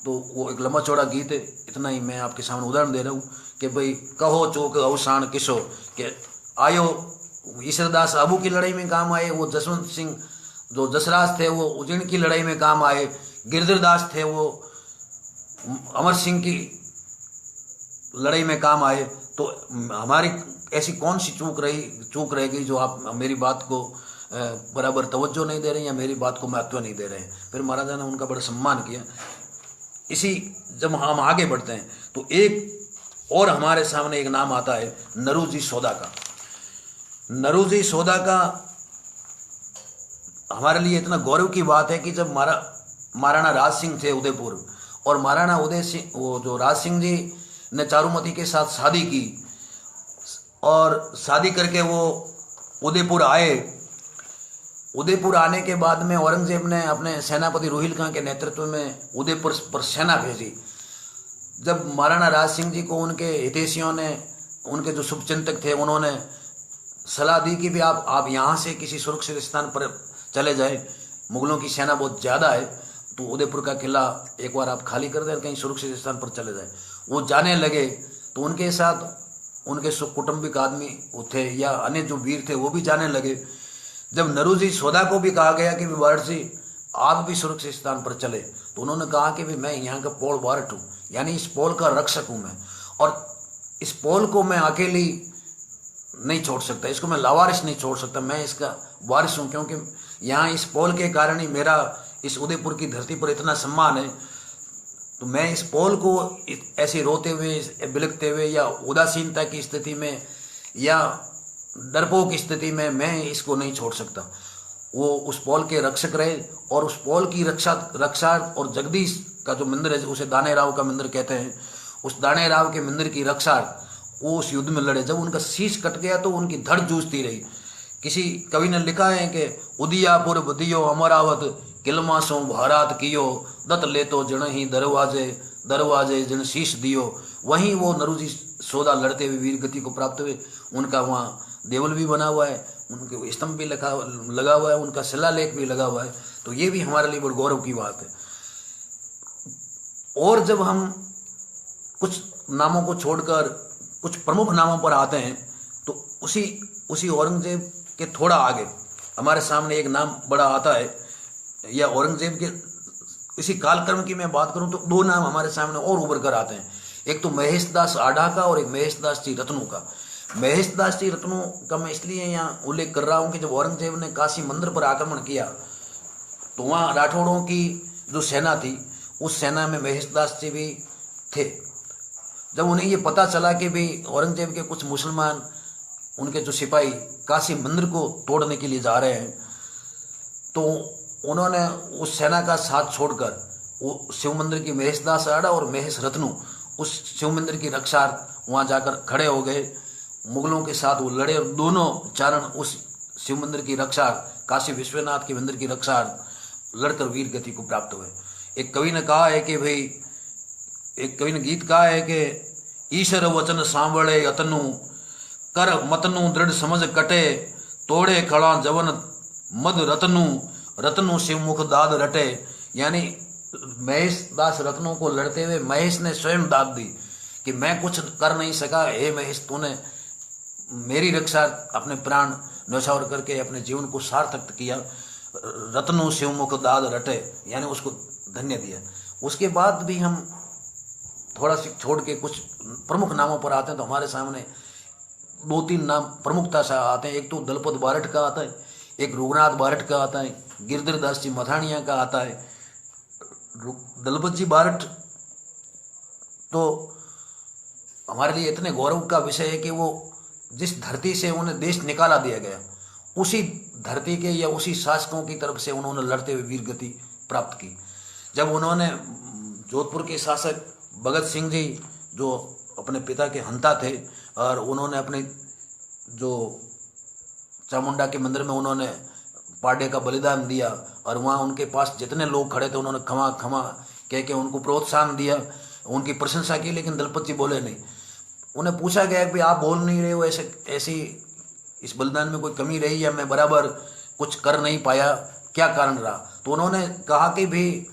तो वो एक लंबा चौड़ा गीत है, इतना ही मैं आपके सामने उदाहरण दे रहा हूँ कि भाई कहो चूक अवसाण किसो, कि आयो ईश्वरदास आबू की लड़ाई में काम आए, वो जसवंत सिंह जो जसराज थे वो उज्जैन की लड़ाई में काम आए, गिरधरदास थे वो अमर सिंह की लड़ाई में काम आए। तो हमारी ऐसी कौन सी चूक रह गई जो आप मेरी बात को बराबर तवज्जो नहीं दे रहे हैं या मेरी बात को महत्व नहीं दे रहे हैं। फिर महाराजा ने उनका बड़ा सम्मान किया। इसी जब हम आगे बढ़ते हैं तो एक और हमारे सामने एक नाम आता है नरूजी सौदा का। नरूजी सौदा का हमारे लिए इतना गौरव की बात है कि जब महाराणा राज सिंह थे उदयपुर, और महाराणा उदय सिंह वो जो राज सिंह जी ने चारुमती के साथ शादी की, और शादी करके वो उदयपुर आए। उदयपुर आने के बाद में औरंगजेब ने अपने सेनापति रोहिल खां के नेतृत्व में उदयपुर पर सेना भेजी। जब महाराणा राज सिंह जी को उनके हितैषियों ने, उनके जो शुभचिंतक थे, उन्होंने सलाह दी कि भी आप यहाँ से किसी सुरक्षित स्थान पर चले जाए, मुगलों की सेना बहुत ज़्यादा है, तो उदयपुर का किला एक बार आप खाली कर दें, कहीं सुरक्षित स्थान पर चले जाए। वो जाने लगे तो उनके साथ उनके कुटुंबिक आदमी थे या अन्य जो वीर थे वो भी जाने लगे। जब नरूजी सौदा को भी कहा गया कि वारसी आप भी सुरक्षित स्थान पर चले, तो उन्होंने कहा कि भी मैं यहाँ का पोल वारट हूँ, यानी इस पोल का रक्षक हूँ मैं, और इस पोल को मैं अकेली नहीं छोड़ सकता, इसको मैं लावारिस नहीं छोड़ सकता, मैं इसका वारिस हूँ, क्योंकि यहाँ इस पोल के कारण ही मेरा इस उदयपुर की धरती पर इतना सम्मान है। तो मैं इस पोल को ऐसे रोते हुए, बिलखते हुए या उदासीनता की स्थिति में या डरपोक की स्थिति में मैं इसको नहीं छोड़ सकता। वो उस पोल के रक्षक रहे और उस पोल की रक्षा और जगदीश का जो मंदिर है, उसे दाने राव का मंदिर कहते हैं, उस दाने राव के मंदिर की रक्षा वो उस युद्ध में लड़े। जब उनका शीश कट गया तो उनकी धड़ जूझती रही। किसी कवि ने लिखा है कि उदियापुर बदियो अमरावत किलमा सो भारत कियो दत्त ले तो जन ही दरवाजे दरवाजे जन शीश दियो। वहीं वो नरूजी सौदा लड़ते हुए वीर गति को प्राप्त हुए। उनका वहाँ देवल भी बना हुआ है, उनके स्तंभ भी लगा हुआ है, उनका शिलालेख भी लगा हुआ है। तो ये भी हमारे लिए बड़ी गौरव की बात है। और जब हम कुछ नामों को छोड़कर कुछ प्रमुख नामों पर आते हैं, तो उसी औरंगजेब के थोड़ा आगे हमारे सामने एक नाम बड़ा आता है, या औरंगजेब के इसी कालक्रम की मैं बात करूं तो दो नाम हमारे सामने और उभर कर आते हैं। एक तो महेश दास आढ़ा का और एक महेश दास जी रत्नू का। महेश दास जी रत्नू का मैं इसलिए यहाँ उल्लेख कर रहा हूँ कि जब औरंगजेब ने काशी मंदिर पर आक्रमण किया तो वहाँ राठौड़ों की जो सेना थी, उस सेना में महेश दास जी भी थे। जब उन्हें ये पता चला कि भी औरंगजेब के कुछ मुसलमान, उनके जो सिपाही काशी मंदिर को तोड़ने के लिए जा रहे हैं, तो उन्होंने उस सेना का साथ छोड़कर वो शिव मंदिर की महेश दास आढ़ा और महेश रत्नू उस शिव मंदिर की रक्षा वहाँ जाकर खड़े हो गए। मुगलों के साथ वो लड़े और दोनों चारण उस शिव मंदिर की रक्षा, काशी विश्वनाथ के मंदिर की रक्षा लड़कर वीर गति को प्राप्त हुए। एक कवि ने कहा है कि भाई, एक कवि ने गीत कहा है कि ईश्वर वचन सांभळे अतनु कर मतनु दृढ़ समझ कटे तोड़े खड़ा जवन मद रतनु रत्नु शिव मुख दाद रटे। यानी महेश दास रत्नों को लड़ते हुए महेश ने स्वयं दाद दी कि मैं कुछ कर नहीं सका, हे महेश तूने मेरी रक्षा अपने प्राण न्यौछावर करके अपने जीवन को सार्थक किया। रत्नु शिव मुख दाद रटे, यानी उसको धन्य दिया। उसके बाद भी हम थोड़ा सा छोड़ के कुछ प्रमुख नामों पर आते हैं, तो हमारे सामने दो तीन नाम प्रमुखता से आते हैं। एक तो दलपत बारठ का आता है, एक रघुनाथ बारठ का आता है, गिरधर दास जी मथानिया का आता है। दलपत जी बारठ तो हमारे लिए इतने गौरव का विषय है कि वो जिस धरती से उन्हें देश निकाला दिया गया, उसी धरती के या उसी शासकों की तरफ से उन्होंने लड़ते हुए वीर गति प्राप्त की। जब उन्होंने जोधपुर के शासक भगत सिंह जी, जो अपने पिता के हंता थे, और उन्होंने अपने जो चामुंडा के मंदिर में उन्होंने पांडे का बलिदान दिया, और वहाँ उनके पास जितने लोग खड़े थे उन्होंने खमा खमा कह के उनको प्रोत्साहन दिया, उनकी प्रशंसा की। लेकिन दलपत जी बोले नहीं। उन्हें पूछा गया कि आप बोल नहीं रहे हो, ऐसी इस बलिदान में कोई कमी रही या मैं बराबर कुछ कर नहीं पाया, क्या कारण रहा? तो उन्होंने कहा कि भी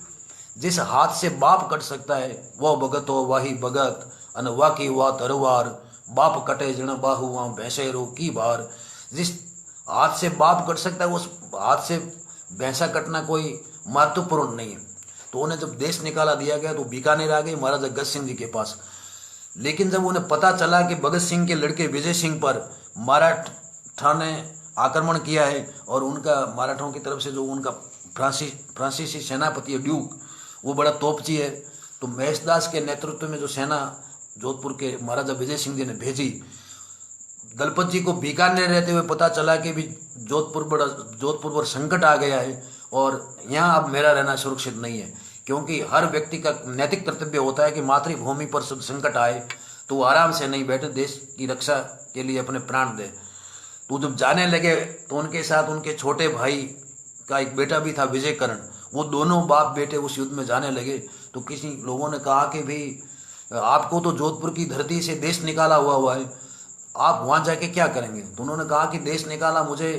जिस हाथ से बाप कट सकता है वह भगत हो वाही भगत, अन वाकी वा तरवार बाप कटे जन बाहु वहाँ भैंसेरो की बार। जिस हाथ से बाप कट सकता है उस हाथ से भैंसा कटना कोई महत्वपूर्ण नहीं है। तो उन्हें जब देश निकाला दिया गया तो बीकानेर आ गए महाराजा गज सिंह जी के पास। लेकिन जब उन्हें पता चला कि भगत सिंह के लड़के विजय सिंह पर मराठा ने आक्रमण किया है और उनका मराठों की तरफ से जो उनका फ्रांसीसी सेनापति है ड्यूक, वो बड़ा तोपची है, तो महेशदास के नेतृत्व में जो सेना जोधपुर के महाराजा विजय सिंह जी ने भेजी, दलपत जी को बीकानेर रहते हुए पता चला कि भी जोधपुर पर संकट आ गया है और यहाँ अब मेरा रहना सुरक्षित नहीं है, क्योंकि हर व्यक्ति का नैतिक कर्तव्य होता है कि मातृभूमि पर संकट आए तो वो आराम से नहीं बैठे, देश की रक्षा के लिए अपने प्राण दे। तो तो जब जाने लगे तो उनके साथ उनके छोटे भाई का एक बेटा भी था विजय करण, वो दोनों बाप बेटे उस युद्ध में जाने लगे। तो किसी लोगों ने कहा कि भाई आपको तो जोधपुर की धरती से देश निकाला हुआ है, आप वहाँ जाके क्या करेंगे? तो उन्होंने कहा कि देश निकाला मुझे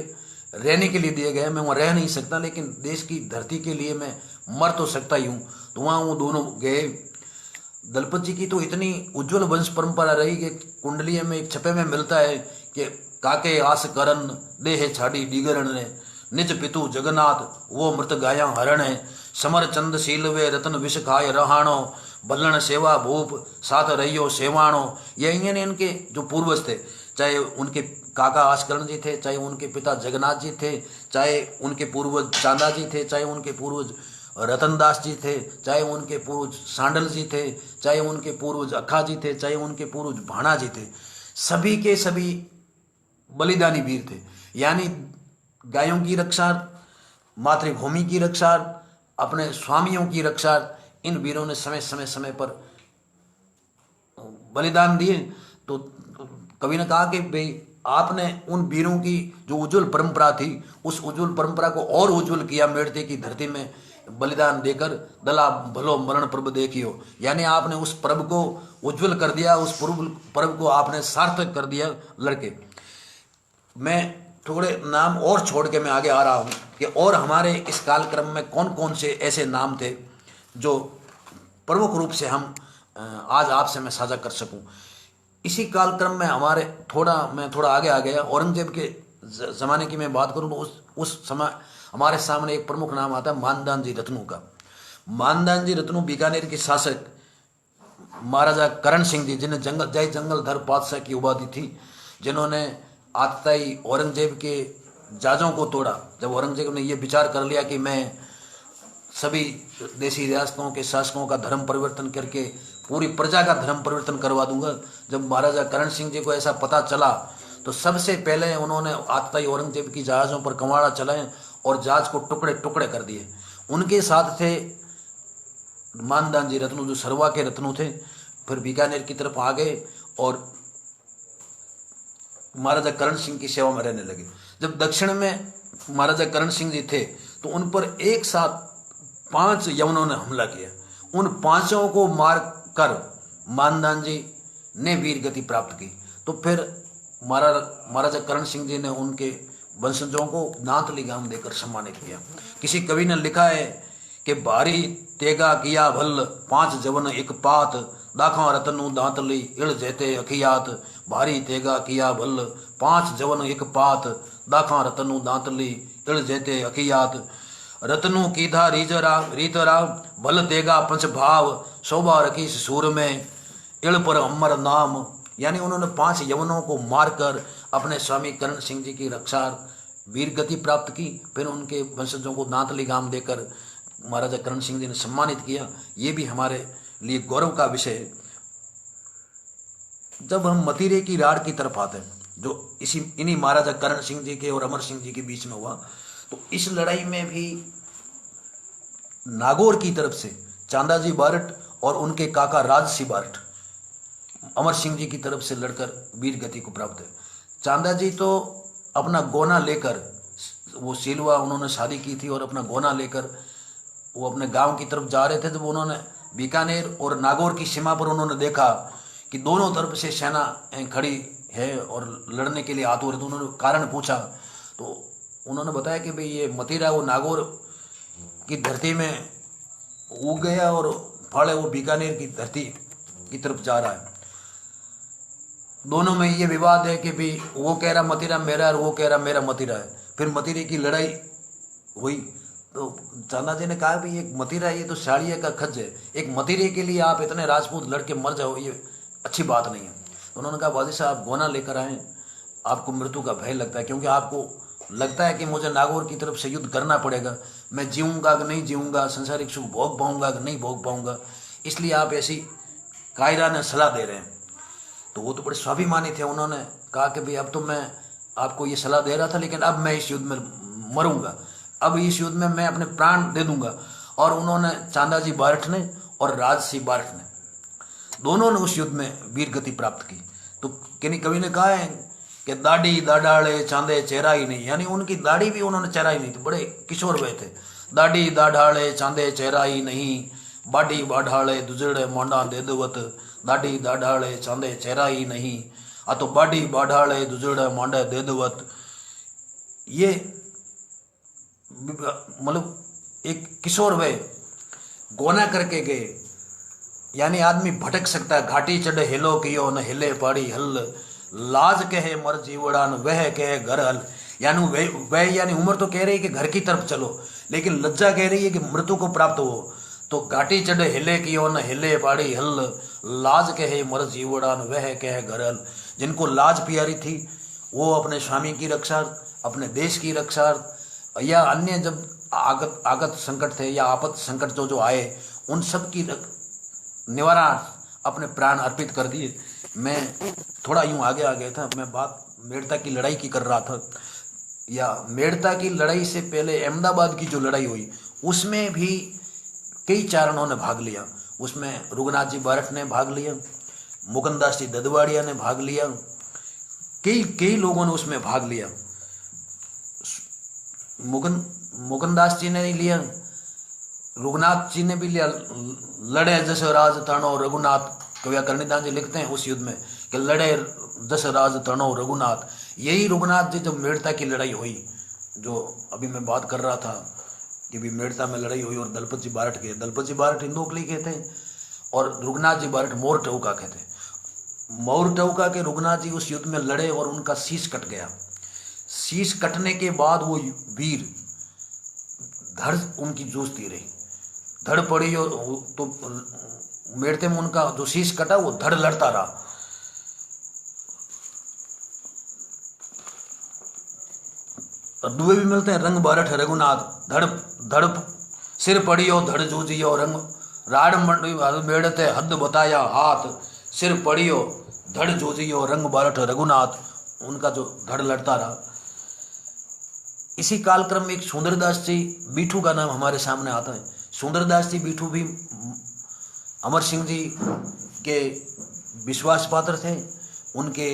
रहने के लिए दिए गए, मैं वहाँ रह नहीं सकता, लेकिन देश की धरती के लिए मैं मर तो सकता ही हूँ। तो वहाँ वो दोनों गए। दलपत जी की तो इतनी उज्जवल वंश परंपरा रही कि कुंडली में एक छपे में मिलता है कि काके आस करन देह छाड़ी डिगरण ने निज पितु जगन्नाथ वो मृत गाया हरण है समर चंद शील वे रतन विष खाय रहाणो बल्लण सेवा भूप साथ रहियो सेवाणो। ये इनके जो पूर्वज थे, चाहे उनके काका आसकरण जी थे, चाहे उनके पिता जगन्नाथ जी थे, चाहे उनके पूर्वज चांदा जी थे, चाहे उनके पूर्वज रतनदास जी थे, चाहे उनके पूर्वज सांडल जी थे, चाहे उनके पूर्वज अक्खा जी थे, चाहे उनके पूर्वज भाणा जी थे, सभी के सभी बलिदानी वीर थे। यानी गायों की रक्षा, मातृभूमि की रक्षा, अपने स्वामियों की रक्षा, इन वीरों ने समय पर बलिदान दिए। तो कवि ने कहा कि भाई आपने उन वीरों की जो उज्जवल परंपरा थी, उस उज्जवल परंपरा को और उज्जवल किया मेड़ते की धरती में बलिदान देकर। दला भलो मरण पर्व देखियो, यानी आपने उस पर्व को उज्जवल कर दिया, उस पर्व को आपने सार्थक कर दिया लड़के। मैं थोड़े नाम और छोड़ के मैं आगे आ रहा हूँ कि और हमारे इस कालक्रम में कौन कौन से ऐसे नाम थे जो प्रमुख रूप से हम आज आपसे मैं साझा कर सकूं। इसी कालक्रम में मैं थोड़ा आगे आ गया। औरंगजेब के ज़माने की मैं बात करूं तो उस समय हमारे सामने एक प्रमुख नाम आता है मानदान जी रत्नू का। मानदान जी रत्नू बीकानेर के शासक महाराजा करण सिंह जी, जिन्हें जय जंगलधर पातशाह की उपाधि थी, जिन्होंने आतताई औरंगजेब के जाजों को तोड़ा। जब औरंगजेब ने यह विचार कर लिया कि मैं सभी देशी रियासतों के शासकों का धर्म परिवर्तन करके पूरी प्रजा का धर्म परिवर्तन करवा दूंगा, जब महाराजा करण सिंह जी को ऐसा पता चला तो सबसे पहले उन्होंने आतताई औरंगजेब की जहाज़ों पर कमाड़ा चलाए और जहाज को टुकड़े टुकड़े कर दिए। उनके साथ थे मानदान जी रत्नू, जो सरवा के रत्नू थे। फिर बीकानेर की तरफ आ गए और महाराजा करण सिंह की सेवा में रहने लगे। जब दक्षिण में महाराजा करण सिंह जी थे तो उन पर एक साथ 5 यवनों ने हमला किया। उन 5 को मार कर मानदान जी ने वीर गति प्राप्त की। तो फिर महाराजा करण सिंह जी ने उनके वंशजों को दांतली गाम देकर सम्मानित किया। किसी कवि ने लिखा है कि भारी तेगा किया भल 5 जवन एक पात दाखा रतनु दांतली इड़ जेते अखियात। भारी तेगा किया भल 5 जवन एक पात दाखा रतनु दांतली इड़ जेते अखियात। रतनु कीधा रीतरा भल तेगा पंच भाव शोभा रखी सूर में इड़ पर अमर नाम। यानी उन्होंने 5 यवनों को मारकर अपने स्वामी करण सिंह जी की रक्षा वीर गति प्राप्त की। फिर उनके वंशजों को दांतली गाम देकर महाराजा करण सिंह जी ने सम्मानित किया। ये भी हमारे लिए गौरव का विषय है। जब हम मतीरे की राड़ की तरफ आते हैं, जो इन्हीं महाराजा करण सिंह जी के और अमर सिंह जी के बीच में हुआ, तो इस लड़ाई में भी नागौर की तरफ से चांदाजी बारट और उनके काका राजसी बारट अमर सिंह जी की तरफ से लड़कर वीर गति को प्राप्त है। चांदा जी तो अपना गोना लेकर, वो सीलवा उन्होंने शादी की थी और अपना गोना लेकर वो अपने गांव की तरफ जा रहे थे। जब उन्होंने बीकानेर और नागौर की सीमा पर उन्होंने देखा कि दोनों तरफ से सेना खड़ी है और लड़ने के लिए आतुर है, तो उन्होंने कारण पूछा। तो उन्होंने बताया कि भाई ये मतीरा वो नागौर की धरती में उग गया और फाड़े वो बीकानेर की धरती की तरफ जा रहा है। दोनों में ये विवाद है कि भाई वो कह रहा मतीरा मेरा और वो कह रहा मेरा मतीरा है। फिर मतीरे की लड़ाई हुई तो चांदा जी ने कहा भाई एक मतीरा, ये तो साड़िया का खज है, एक मतीरे के लिए आप इतने राजपूत लड़के मर जाओ, ये अच्छी बात नहीं है। तो उन्होंने कहा बाजी साहब आप गोना लेकर आए, आपको मृत्यु का भय लगता है, क्योंकि आपको लगता है कि मुझे नागौर की तरफ से युद्ध करना पड़ेगा, मैं जीऊँगा कि नहीं जीऊँगा, संसारिक सुख भोग पाऊँगा कि नहीं भोग पाऊँगा, इसलिए आप ऐसी कायराना सलाह दे रहे हैं। तो वो तो बड़े स्वाभिमानी थे। उन्होंने कहा कि भाई अब तो मैं आपको ये सलाह दे रहा था, लेकिन अब मैं इस युद्ध में मरूंगा, अब इस युद्ध में मैं अपने प्राण दे दूंगा। और उन्होंने चांदाजी बारट ने और राजसी बारट ने दोनों ने उस युद्ध में वीर गति प्राप्त की। तो किन्हीं कवि ने कहा है कि दाढ़ी दाढ़ाले चांदे चेहरा ही नहीं, यानी उनकी दाढ़ी भी उन्होंने चेहरा ही नहीं थी, बड़े किशोर हुए थे। दाढ़ी दाढ़ाले चांदे चेहरा ही नहीं, बाढ़ी बाढ़ाले दुजड़े मांडा दे दवत, दाढ़ी दाढ़ाले चांदे चेहरा ही नहीं, आ तो बाढ़ी बाढ़ाले दुजड़े मांडे दे दवत। ये मतलब एक किशोर वे गोना करके गए, यानी आदमी भटक सकता है। घाटी चढ़े हिलो कियो न हिले पाड़ी हल, लाज कहे मर जीवड़ान वह कहे घर हल, यानी वह यानी उम्र तो कह रही है कि घर की तरफ चलो, लेकिन लज्जा कह रही है कि मृत्यु को प्राप्त हो। तो घाटी चढ़े हिले कियो न हिले पाड़ी हल, लाज कहे मर जीवड़ान वह कहे घर हल। जिनको लाज प्यारी थी वो अपने स्वामी की रक्षा, अपने देश की रक्षा, या अन्य जब आगत संकट थे या आपत संकट जो आए उन सब की निवारण अपने प्राण अर्पित कर दिए। मैं थोड़ा यूं आगे आ गया था, मैं बात मेड़ता की लड़ाई की कर रहा था, या मेड़ता की लड़ाई से पहले अहमदाबाद की जो लड़ाई हुई उसमें भी कई चारणों ने भाग लिया। उसमें रघुनाथ जी बारठ ने भाग लिया, मुकुंदास जी ददवाड़िया ने भाग लिया, कई लोगों ने उसमें भाग लिया। मुकुंदास जी ने लिया, रघुनाथ जी ने भी लिया। लड़े जस राज तणो रघुनाथ, कवि कर्णिदान जी लिखते हैं उस युद्ध में कि लड़े जस राज तणो रघुनाथ। यही रघुनाथ जी जब मेड़ता की लड़ाई हुई, जो अभी मैं बात कर रहा था कि भी मेड़ता में लड़ाई हुई और दलपत जी बारठ के, दलपत जी बारठ इंदोकली के थे और रघुनाथ जी बारठ मोर टऊका के थे। मोर टऊका के रघुनाथ जी उस युद्ध में लड़े और उनका शीश कट गया। शीश कटने के बाद वो वीर धड़ उनकी जूझती रही, धड़ पड़ी और तो मेड़ते में उनका जो शीश कटा वो धड़ लड़ता रहा। दुए भी मिलते हैं, रंग बारठ रघुनाथ धड़ धड़ सिर पड़ियो धड़ जूझियो रंग राड मेड़ते हद बताया हाथ, सिर पड़ियो धड़ जूझियो रंग बारठ रघुनाथ। उनका जो धड़ लड़ता रहा। इसी कालक्रम में एक सुंदरदास जी बीठू का नाम हमारे सामने आता है। सुंदरदास जी बीठू भी अमर सिंह जी के विश्वास पात्र थे, उनके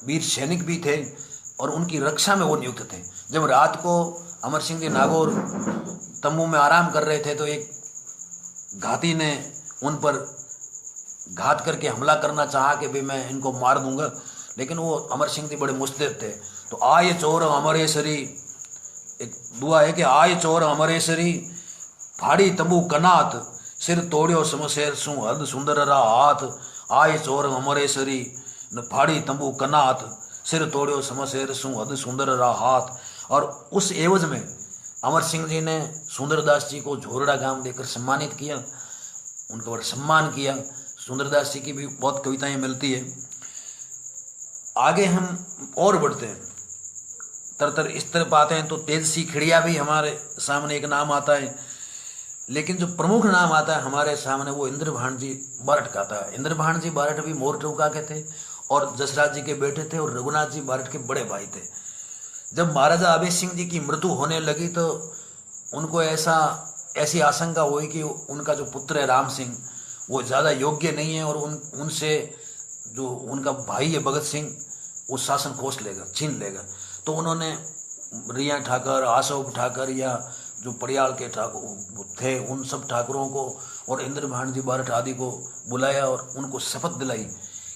वीर सैनिक भी थे और उनकी रक्षा में वो नियुक्त थे। जब रात को अमर सिंह जी नागौर तंबू में आराम कर रहे थे तो एक घाती ने उन पर घात करके हमला करना चाहा कि भाई मैं इनको मार दूंगा, लेकिन वो अमर सिंह जी बड़े मुस्तैद थे। तो आय चोर अमरेश्वरी, एक दुआ है कि आय चोर अमरेश्वरी फाड़ी तंबू कनात, सिर तोड़ियो समशेर सु हद सुंदर रा हाथ। आय चोर अमरेश्वरी न फाड़ी तंबू कनात, सिर तोड़ियो समशेर सु हद सुंदर रा हाथ। और उस एवज में अमर सिंह जी ने सुंदरदास जी को झोरड़ा गांव देकर सम्मानित किया, उनका बड़ा सम्मान किया। सुंदरदास जी की भी बहुत कविताएं मिलती है। आगे हम और बढ़ते हैं, तरतर इस तरफ आते हैं तो तेजसी खिड़िया भी हमारे सामने एक नाम आता है, लेकिन जो प्रमुख नाम आता है हमारे सामने वो इंद्रभान जी बारठ का था। इंद्रभान जी बारठ भी मोर टऊका के थे और जसराज जी के बेटे थे और रघुनाथ जी बारठ के बड़े भाई थे। जब महाराजा अभय सिंह जी की मृत्यु होने लगी तो उनको ऐसी आशंका हुई कि उनका जो पुत्र है राम सिंह वो ज़्यादा योग्य नहीं है और उनसे जो उनका भाई है भगत सिंह वो शासन खोस लेगा, छीन लेगा। तो उन्होंने रिया ठाकर, आशोक ठाकर या जो पड़ियाल के ठाकुर थे उन सब ठाकुरों को और इंद्रभान जी बारठ आदि को बुलाया और उनको शपथ दिलाई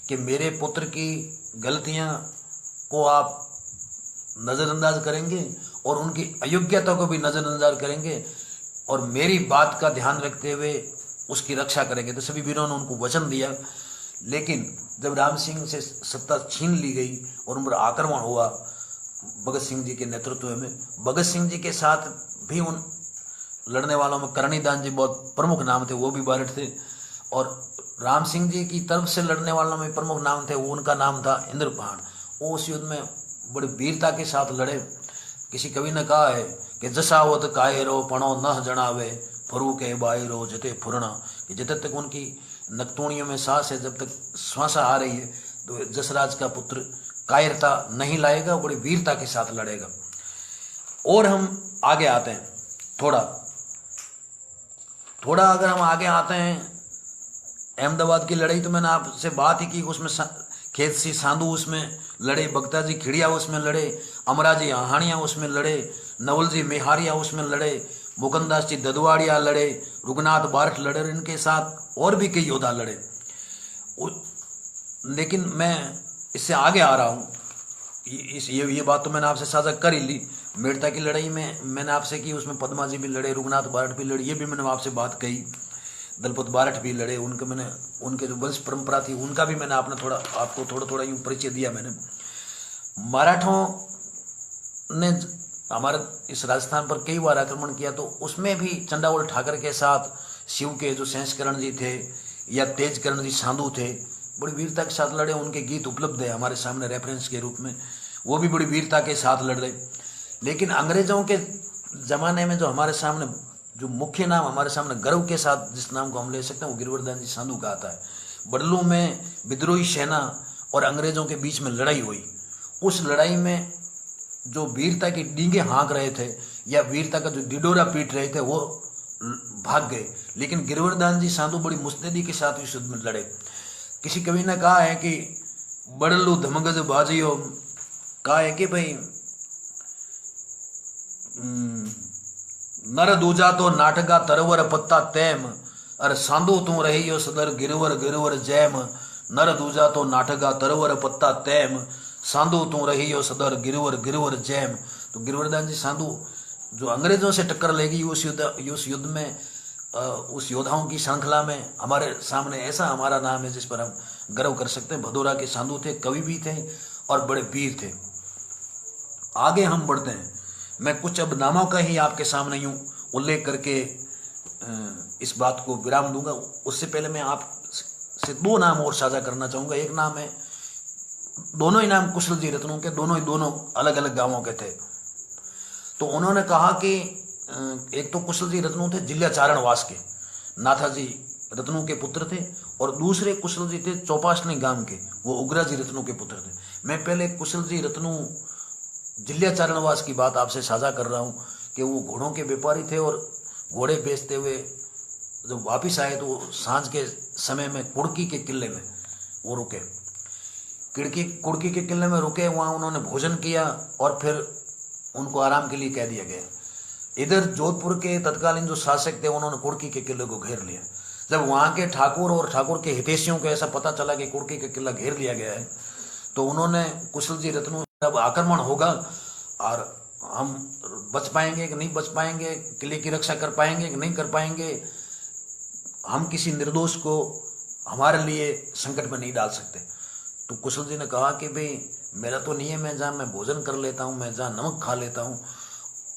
कि मेरे पुत्र की गलतियां को आप नज़रअंदाज करेंगे और उनकी अयोग्यता को भी नज़रअंदाज करेंगे और मेरी बात का ध्यान रखते हुए उसकी रक्षा करेंगे। तो सभी वीरों ने उनको वचन दिया। लेकिन जब राम सिंह से सत्ता छीन ली गई और उन पर आक्रमण हुआ भगत सिंह जी के नेतृत्व में, भगत सिंह जी के साथ भी उन लड़ने वालों में कर्णिदान जी बहुत प्रमुख नाम थे, वो भी बारठ थे। और राम सिंह जी की तरफ से लड़ने वालों में प्रमुख नाम थे, वो उनका नाम था इंद्रभान। वो उस युद्ध में बड़ी वीरता के साथ लड़े। किसी कवि ने कहा है कि जसावत कायरो पणो न जनावे फरू के बायरो जते फुरना, कि जब तक उनकी नकतूणियों में सांस है, जब तक श्वासा आ रही है तो जसराज का पुत्र कायरता नहीं लाएगा, बड़ी वीरता के साथ लड़ेगा। और हम आगे आते हैं थोड़ा अगर हम आगे आते हैं अहमदाबाद की लड़ाई, तो मैंने आपसे बात ही की उसमें खेत सी साधु उसमें लड़े, बगता जी खिड़िया उसमें लड़े, अमरा जी आहानिया उसमें लड़े, नवल जी मेहारिया उसमें लड़े, मुकंदास जी ददवाड़िया लड़े, रुगनाथ बारठ लड़े, इनके साथ और भी कई योद्धा लड़े। लेकिन मैं इससे आगे आ रहा हूँ। ये बात तो मैंने आपसे साझा कर ही ली। मेड़ता की लड़ाई में मैंने आपसे की, उसमें पद्मा जी भी लड़े, रुगनाथ बारठ भी लड़े, ये भी मैंने आपसे बात कही। दलपत बारठ भी लड़े, उनके जो वंश परंपरा थी उनका भी मैंने आपको थोड़ा थोड़ा यूँ परिचय दिया मैंने। मराठों ने हमारे इस राजस्थान पर कई बार आक्रमण किया, तो उसमें भी चंडावल ठाकर के साथ शिव के जो सहसकरण जी थे या तेजकरण जी साधु थे, बड़ी वीरता के साथ लड़े। उनके गीत उपलब्ध है हमारे सामने रेफरेंस के रूप में, वो भी बड़ी वीरता के साथ लड़ रहे। लेकिन अंग्रेजों के ज़माने में जो हमारे सामने जो मुख्य नाम हमारे सामने गर्व के साथ जिस नाम को हम ले सकते हैं वो गिरवरदान जी साधु का आता है। बडलू में विद्रोही सेना और अंग्रेजों के बीच में लड़ाई हुई। उस लड़ाई में जो वीरता की डींगे हाँक रहे थे या वीरता का जो डिडोरा पीट रहे थे वो भाग गए, लेकिन गिरवरदान जी साधु बड़ी मुस्तैदी के साथ इस युद्ध में लड़े। किसी कवि ने कहा है कि बड़लू धमगज बाजियो, कहा है कि भाई नर दूजा तो नाटका तरवर पत्ता तैम, अरे सांदो तू रही हो सदर गिरवर गिरवर जैम। नर दूजा तो नाटका तरवर पत्ता तैम, सांदो तू रही हो सदर गिरवर गिरवर जैम। तो गिरवरदान जी साधु जो अंग्रेजों से टक्कर लेगी उस युद्ध में, उस योद्धाओं की श्रृंखला में हमारे सामने ऐसा हमारा नाम है जिस पर हम गर्व कर सकते हैं। भदोरा के साधु थे, कवि भी थे और बड़े वीर थे। आगे हम बढ़ते हैं। मैं कुछ अब नामों का ही आपके सामने यूं उल्लेख करके इस बात को विराम दूंगा। उससे पहले मैं आपसे दो नाम और साझा करना चाहूँगा। एक नाम है, दोनों ही नाम कुशल जी रत्नों के, दोनों अलग अलग गांवों के थे। तो उन्होंने कहा कि एक तो कुशल जी रत्नों थे जिला चारणवास के, नाथा जी रत्नों के पुत्र थे, और दूसरे कुशल जी थे चौपासनी गांव के, वो उग्रा जी रत्नों के पुत्र थे। मैं पहले कुशल जी रत्नों जिला चारणवास की बात आपसे साझा कर रहा हूँ कि वो घोड़ों के व्यापारी थे और घोड़े बेचते हुए जब वापिस आए तो सांझ के समय में कुड़की के किले में वो रुके। कुड़की के किले में रुके, वहाँ उन्होंने भोजन किया और फिर उनको आराम के लिए कह दिया गया। इधर जोधपुर के तत्कालीन जो शासक थे उन्होंने कुड़की के किले को घेर लिया। जब वहाँ के ठाकुर और ठाकुर के हितैषियों को ऐसा पता चला कि कुड़की का किला घेर लिया गया है, तो उन्होंने कुशल जी रत्नों जब आक्रमण होगा और हम बच पाएंगे कि नहीं बच पाएंगे, किले की रक्षा कर पाएंगे कि नहीं कर पाएंगे, हम किसी निर्दोष को हमारे लिए संकट में नहीं डाल सकते। तो कुशल जी ने कहा कि भाई मेरा तो नियम है, जहाँ मैं भोजन कर लेता हूँ, मैं जहाँ नमक खा लेता हूँ,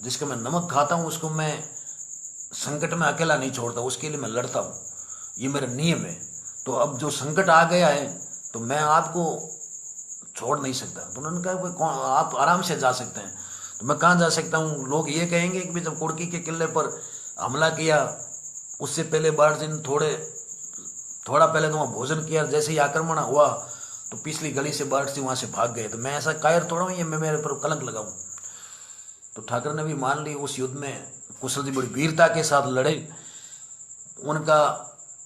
जिसका मैं नमक खाता हूँ उसको मैं संकट में अकेला नहीं छोड़ता, उसके लिए मैं लड़ता हूँ, ये मेरा नियम है। तो अब जो संकट आ गया है तो मैं आपको छोड़ नहीं सकता। तो उन्होंने कहा आप आराम से जा सकते हैं। तो मैं कहाँ जा सकता हूँ? लोग ये कहेंगे कि जब कुड़की के किले पर हमला किया उससे पहले 12 दिन थोड़ा पहले तो वहाँ भोजन किया, जैसे ही आक्रमण हुआ तो पिछली गली से 12 से वहाँ से भाग गए। तो मैं ऐसा कायर थोड़ा हूँ ये मैं मेरे पर कलंक लगाऊँ। तो ठाकुर ने भी मान ली। उस युद्ध में कुशल जी बड़ी वीरता के साथ लड़े। उनका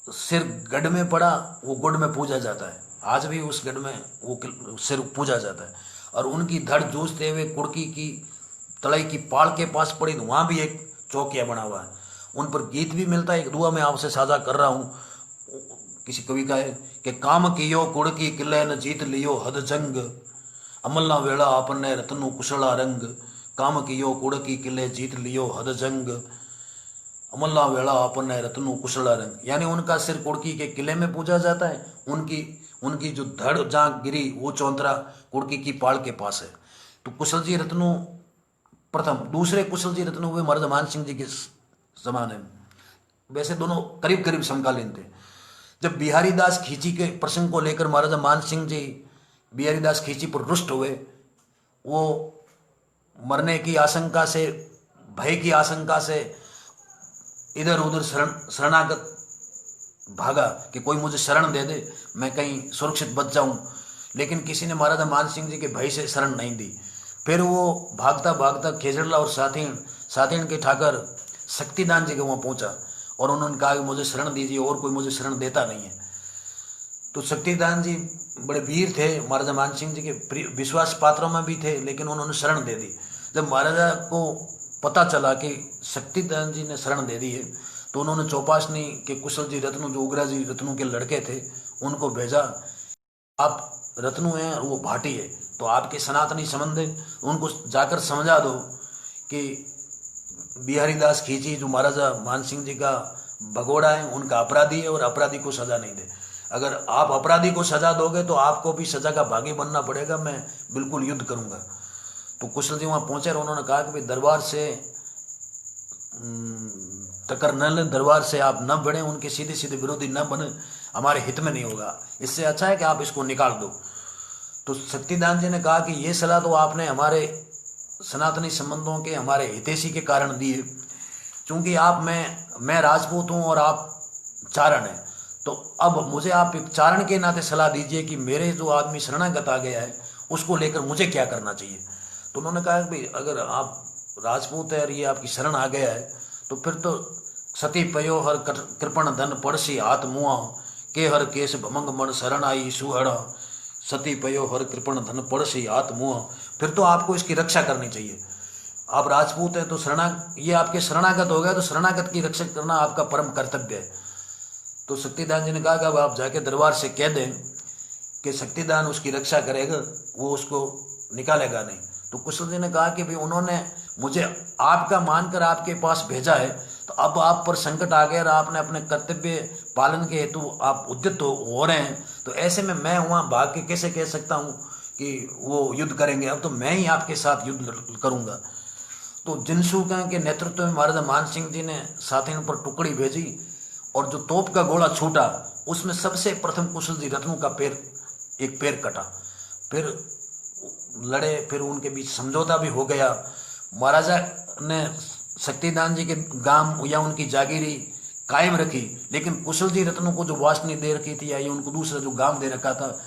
सिर गढ़ में पड़ा, वो गुड़ में पूजा जाता है, आज भी उस गढ़ में वो सिर पूजा जाता है। और उनकी धड़ जूझते हुए कुड़की की तलाई की पाड़ के पास पड़ी, तो वहाँ भी एक चौकिया बना हुआ है, उन पर गीत भी मिलता है। एक दुआ मैं आपसे साझा कर रहा हूँ, किसी कवि का है कि काम कियो कुड़की किले न जीत लियो हद जंग, अमलना वेला आपने रत्नु कुशला रंग। काम कियो कुड़की किले जीत लियो हद जंग, अमल्ला वेला आपने रत्नु कुशला रंग। यानी उनका सिर कुड़की के किले में पूजा जाता है, उनकी जो धड़ जहाँ गिरी वो चौंतरा कुड़की की पाड़ के पास है। तो कुशल जी रत्नु प्रथम। दूसरे कुशल जी रत्नु हुए महाराजा मान सिंह जी के जमाने में। वैसे दोनों करीब करीब समकालीन थे। जब बिहारी दास खींची के प्रसंग को लेकर महाराजा मान सिंह जी बिहारी दास खींची पर रुष्ट हुए, वो मरने की आशंका से, भय की आशंका से इधर उधर शरणागत भागा कि कोई मुझे शरण दे दे, मैं कहीं सुरक्षित बच जाऊं। लेकिन किसी ने महाराजा मान सिंह जी के भय से शरण नहीं दी। फिर वो भागता भागता खेजड़ला और साथीन के ठाकर शक्तिदान जी के वहाँ पहुँचा और उन्होंने कहा कि मुझे शरण दीजिए और कोई मुझे शरण देता नहीं है। तो शक्तिदान जी बड़े वीर थे, महाराजा मान सिंह जी के विश्वास पात्रों में भी थे, लेकिन उन्होंने शरण दे दी। जब महाराजा को पता चला कि शक्तिदान जी ने शरण दे दी है, तो उन्होंने चौपासनी के कुशल जी रत्नू, जो उग्रा जी रत्नू के लड़के थे, उनको भेजा। आप रत्नू हैं और वो भाटी है, तो आपके सनातनी संबंध है, उनको जाकर समझा दो कि बिहारी दास खींची जो महाराजा मान सिंह जी का भगोड़ा है, उनका अपराधी है और अपराधी को सजा नहीं दे। अगर आप अपराधी को सजा दोगे तो आपको भी सजा का भागी बनना पड़ेगा, मैं बिल्कुल युद्ध करूंगा। तो कुशल जी वहां पहुंचे और उन्होंने कहा कि भाई दरबार से टक्कर न लें, दरबार से आप न बढ़े, उनके सीधे सीधे विरोधी न बने, हमारे हित में नहीं होगा, इससे अच्छा है कि आप इसको निकाल दो। तो शक्तिदान जी ने कहा कि ये सलाह तो आपने हमारे सनातनी संबंधों के, हमारे हितैषी के कारण दी है, क्योंकि आप मैं राजपूत हूँ और आप चारण हैं, तो अब मुझे आप एक चारण के नाते सलाह दीजिए कि मेरे जो आदमी शरणागत आ गया है उसको लेकर मुझे क्या करना चाहिए। तो उन्होंने कहा कि भाई अगर आप राजपूत है और ये आपकी शरण आ गया है, तो फिर तो सती पयो हर कृपण धन पड़सी हाथ मुआ के हर केस भमंग मन शरण आई सुहड़ा, सती पयो हर कृपण धन पड़सी हाथ मुआ, फिर तो आपको इसकी रक्षा करनी चाहिए। आप राजपूत हैं तो ये आपके शरणागत हो गया, तो शरणागत की रक्षा करना आपका परम कर्तव्य है। तो शक्तिदान जी ने कहा कि अब आप जाके दरबार से कह दें कि शक्तिदान उसकी रक्षा करेगा, वो उसको निकालेगा नहीं। तो कुशल जी ने कहा कि भाई उन्होंने मुझे आपका मानकर आपके पास भेजा है, तो अब आप पर संकट आ गया और आपने अपने कर्तव्य पालन के हेतु आप उद्यत हो रहे हैं, तो ऐसे में मैं वहाँ भाग के कैसे कह सकता हूँ कि वो युद्ध करेंगे, अब तो मैं ही आपके साथ युद्ध करूँगा। तो जिनसुका के नेतृत्व में महाराजा मान सिंह जी ने साथियों पर टुकड़ी भेजी और जो तोप का गोला छूटा उसमें सबसे प्रथम कुशल जी रत्नू का एक पैर कटा। फिर लड़े, फिर उनके बीच समझौता भी हो गया। महाराजा ने शक्तिदान जी के गांव या उनकी जागीरी कायम रखी, लेकिन कुशल जी रत्नू को जो वासनी दे रखी थी या ये उनको दूसरा जो गांव दे रखा था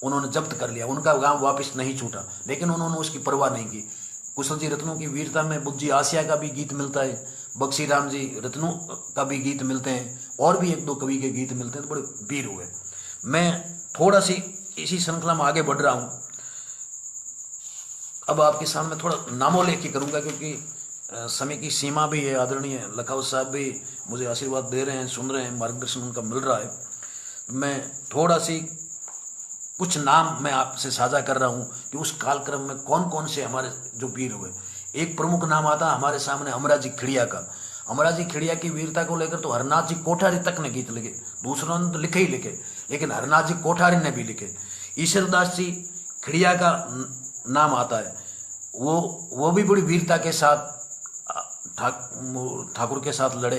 उन्होंने जब्त कर लिया। उनका गांव वापस नहीं छूटा, लेकिन उन्होंने उसकी परवाह नहीं की। कुशल जी रत्नू की वीरता में बुज्जी आसिया का भी गीत मिलता है, बक्सी राम जी रत्नू का भी गीत मिलते हैं, और भी एक दो कवि के गीत मिलते हैं, तो बड़े वीर हुए। मैं थोड़ा सी इसी श्रृंखला में आगे बढ़ रहा हूँ। अब आपके सामने थोड़ा नामोल्लेख करूँगा क्योंकि समय की सीमा भी है। आदरणीय लखावत साहब भी मुझे आशीर्वाद दे रहे हैं, सुन रहे हैं, मार्गदर्शन उनका मिल रहा है। मैं थोड़ा सी कुछ नाम मैं आपसे साझा कर रहा हूँ कि उस कालक्रम में कौन कौन से हमारे जो वीर हुए। एक प्रमुख नाम आता हमारे सामने अमराजी खिड़िया का। अमराजी खिड़िया की वीरता को लेकर तो हरनाथ जी कोठारी तक ने गीत लिखे, दूसरों ने तो लिखे ही लिखे, लेकिन हरनाथ जी कोठारी ने भी लिखे। ईश्वरदास जी खिड़िया का नाम आता है, वो भी बड़ी वीरता के साथ ठाकुर के साथ लड़े।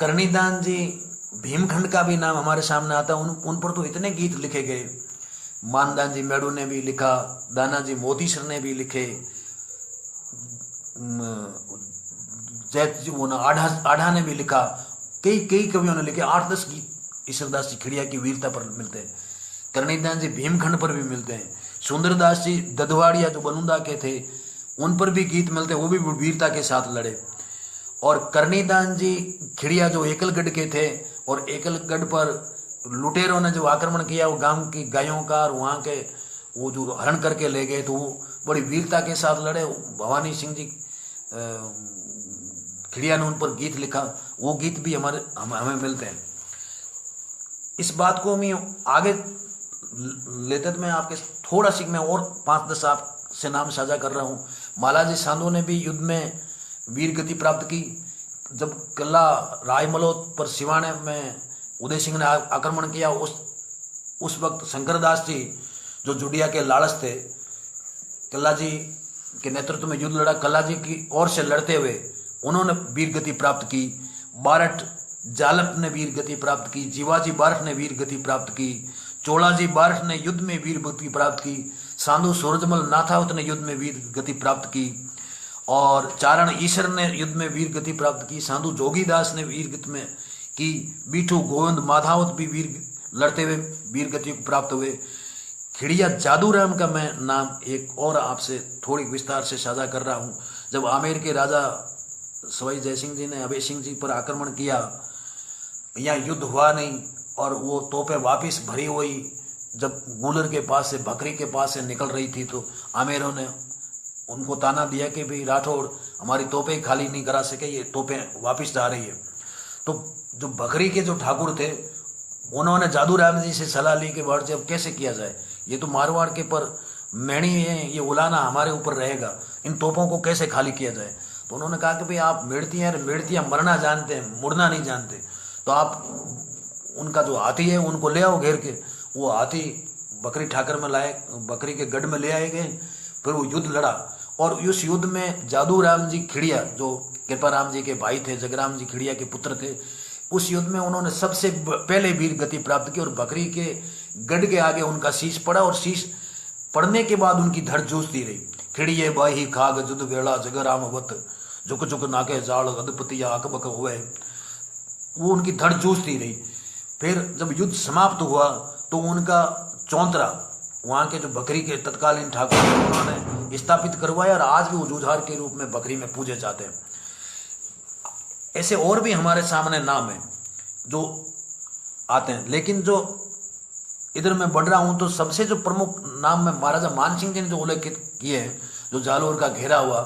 करनीदान जी भीमखंड का भी नाम हमारे सामने आता है। उन पर तो इतने गीत लिखे गए। मानदान जी मेड़ू ने भी लिखा, दानाजी मोतीसर ने भी लिखे, जैत जी वो ना आढ़ा ने भी लिखा, कई कवियों ने लिखे। 8-10 गीत ईश्वरदास जी खिड़िया की वीरता पर मिलते हैं। करनीदान जी भीमखंड पर भी मिलते हैं। सुंदरदास जी ददवाड़िया जो बनुंदा के थे उन पर भी गीत मिलते हैं, वो भी वीरता के साथ लड़े। और करनीदान जी खिड़िया जो एकलगढ़ के थे और एकलगढ़ पर लुटेरों ने जो आक्रमण किया वो गांव की गायों का और वहाँ के वो जो हरण करके ले गए, तो वो बड़ी वीरता के साथ लड़े। भवानी सिंह जी खिड़िया ने उन पर गीत लिखा, वो गीत भी हमें मिलते हैं। इस बात को मैं आगे लेते तो मैं आपके थोड़ा सी मैं और 5-10 आपसे नाम साझा कर रहा हूँ। मालाजी सांधो ने भी युद्ध में वीर गति प्राप्त की। जब किला रायमलोत पर सिवाने में उदय सिंह ने आक्रमण किया, उस वक्त शंकरदास जी जो जुड़िया के लाड़स थे, कल्ला जी के नेतृत्व में युद्ध लड़ा। कल्ला जी की ओर से लड़ते हुए उन्होंने वीर गति प्राप्त की। बारठ जालप ने वीर गति प्राप्त की, जीवाजी बारठ ने वीर गति प्राप्त की, चोलाजी बारठ ने युद्ध में वीर गति प्राप्त की, सांधु सूरजमल नाथावत ने युद्ध में वीर गति प्राप्त की, और चारण ईश्वर ने युद्ध में वीर गति प्राप्त की, साधु जोगीदास ने वीर गति में की, बीठू गोविंद माधावत भी वीर लड़ते हुए वीर गति को प्राप्त हुए। खिड़िया जादूराम का मैं नाम एक और आपसे थोड़ी विस्तार से साझा कर रहा हूँ। जब आमेर के राजा सवाई जयसिंह जी ने अभय सिंह जी पर आक्रमण किया, यहाँ युद्ध हुआ नहीं, और वो तोपें वापस भरी हुई जब गूलर के पास से, बकरी के पास से निकल रही थी, तो आमेरों ने उनको ताना दिया कि भाई राठौड़, हमारी तोपें खाली नहीं करा सके, ये तोपें वापस जा रही है। तो जो बकरी के जो ठाकुर थे उन्होंने जादू राम जी से सलाह ली कि बढ़ अब कैसे किया जाए, ये तो मारवाड़ के पर मैणी है, ये उलाना हमारे ऊपर रहेगा, इन तोपों को कैसे खाली किया जाए। तो उन्होंने कहा कि भाई आप मेड़तियाँ मरना जानते हैं, मुड़ना नहीं जानते, तो आप उनका जो हाथी है उनको ले आओ घेर के। वो हाथी बकरी ठाकर में लाए, बकरी के गढ़ में ले आए गए, फिर वो युद्ध लड़ा। और उस युद्ध में जादू राम जी खिड़िया, जो कृपा राम जी के भाई थे, जगराम जी खिड़िया के पुत्र थे, उस युद्ध में उन्होंने सबसे पहले वीर गति प्राप्त की और बकरी के गढ़ के आगे उनका शीश पड़ा, और शीश पड़ने के बाद उनकी धड़ जूझती रही। खिड़िए बाही खाग जुद वेला जगराम वत, झुक झुक नाके जाल अधपतिया अकबक हुए, वो उनकी धड़ जूझती रही। फिर जब युद्ध समाप्त हुआ तो उनका चौंतरा वहाँ के जो बकरी के तत्कालीन ठाकुर उन्होंने स्थापित करवाया, और आज भी वो जूझार के रूप में बकरी में पूजे जाते हैं। ऐसे और भी हमारे सामने नाम है जो आते हैं, लेकिन जो इधर मैं बढ़ रहा हूँ तो सबसे जो प्रमुख नाम में महाराजा मानसिंह जी ने जो उल्लेखित किए हैं, जो जालोर का घेरा हुआ,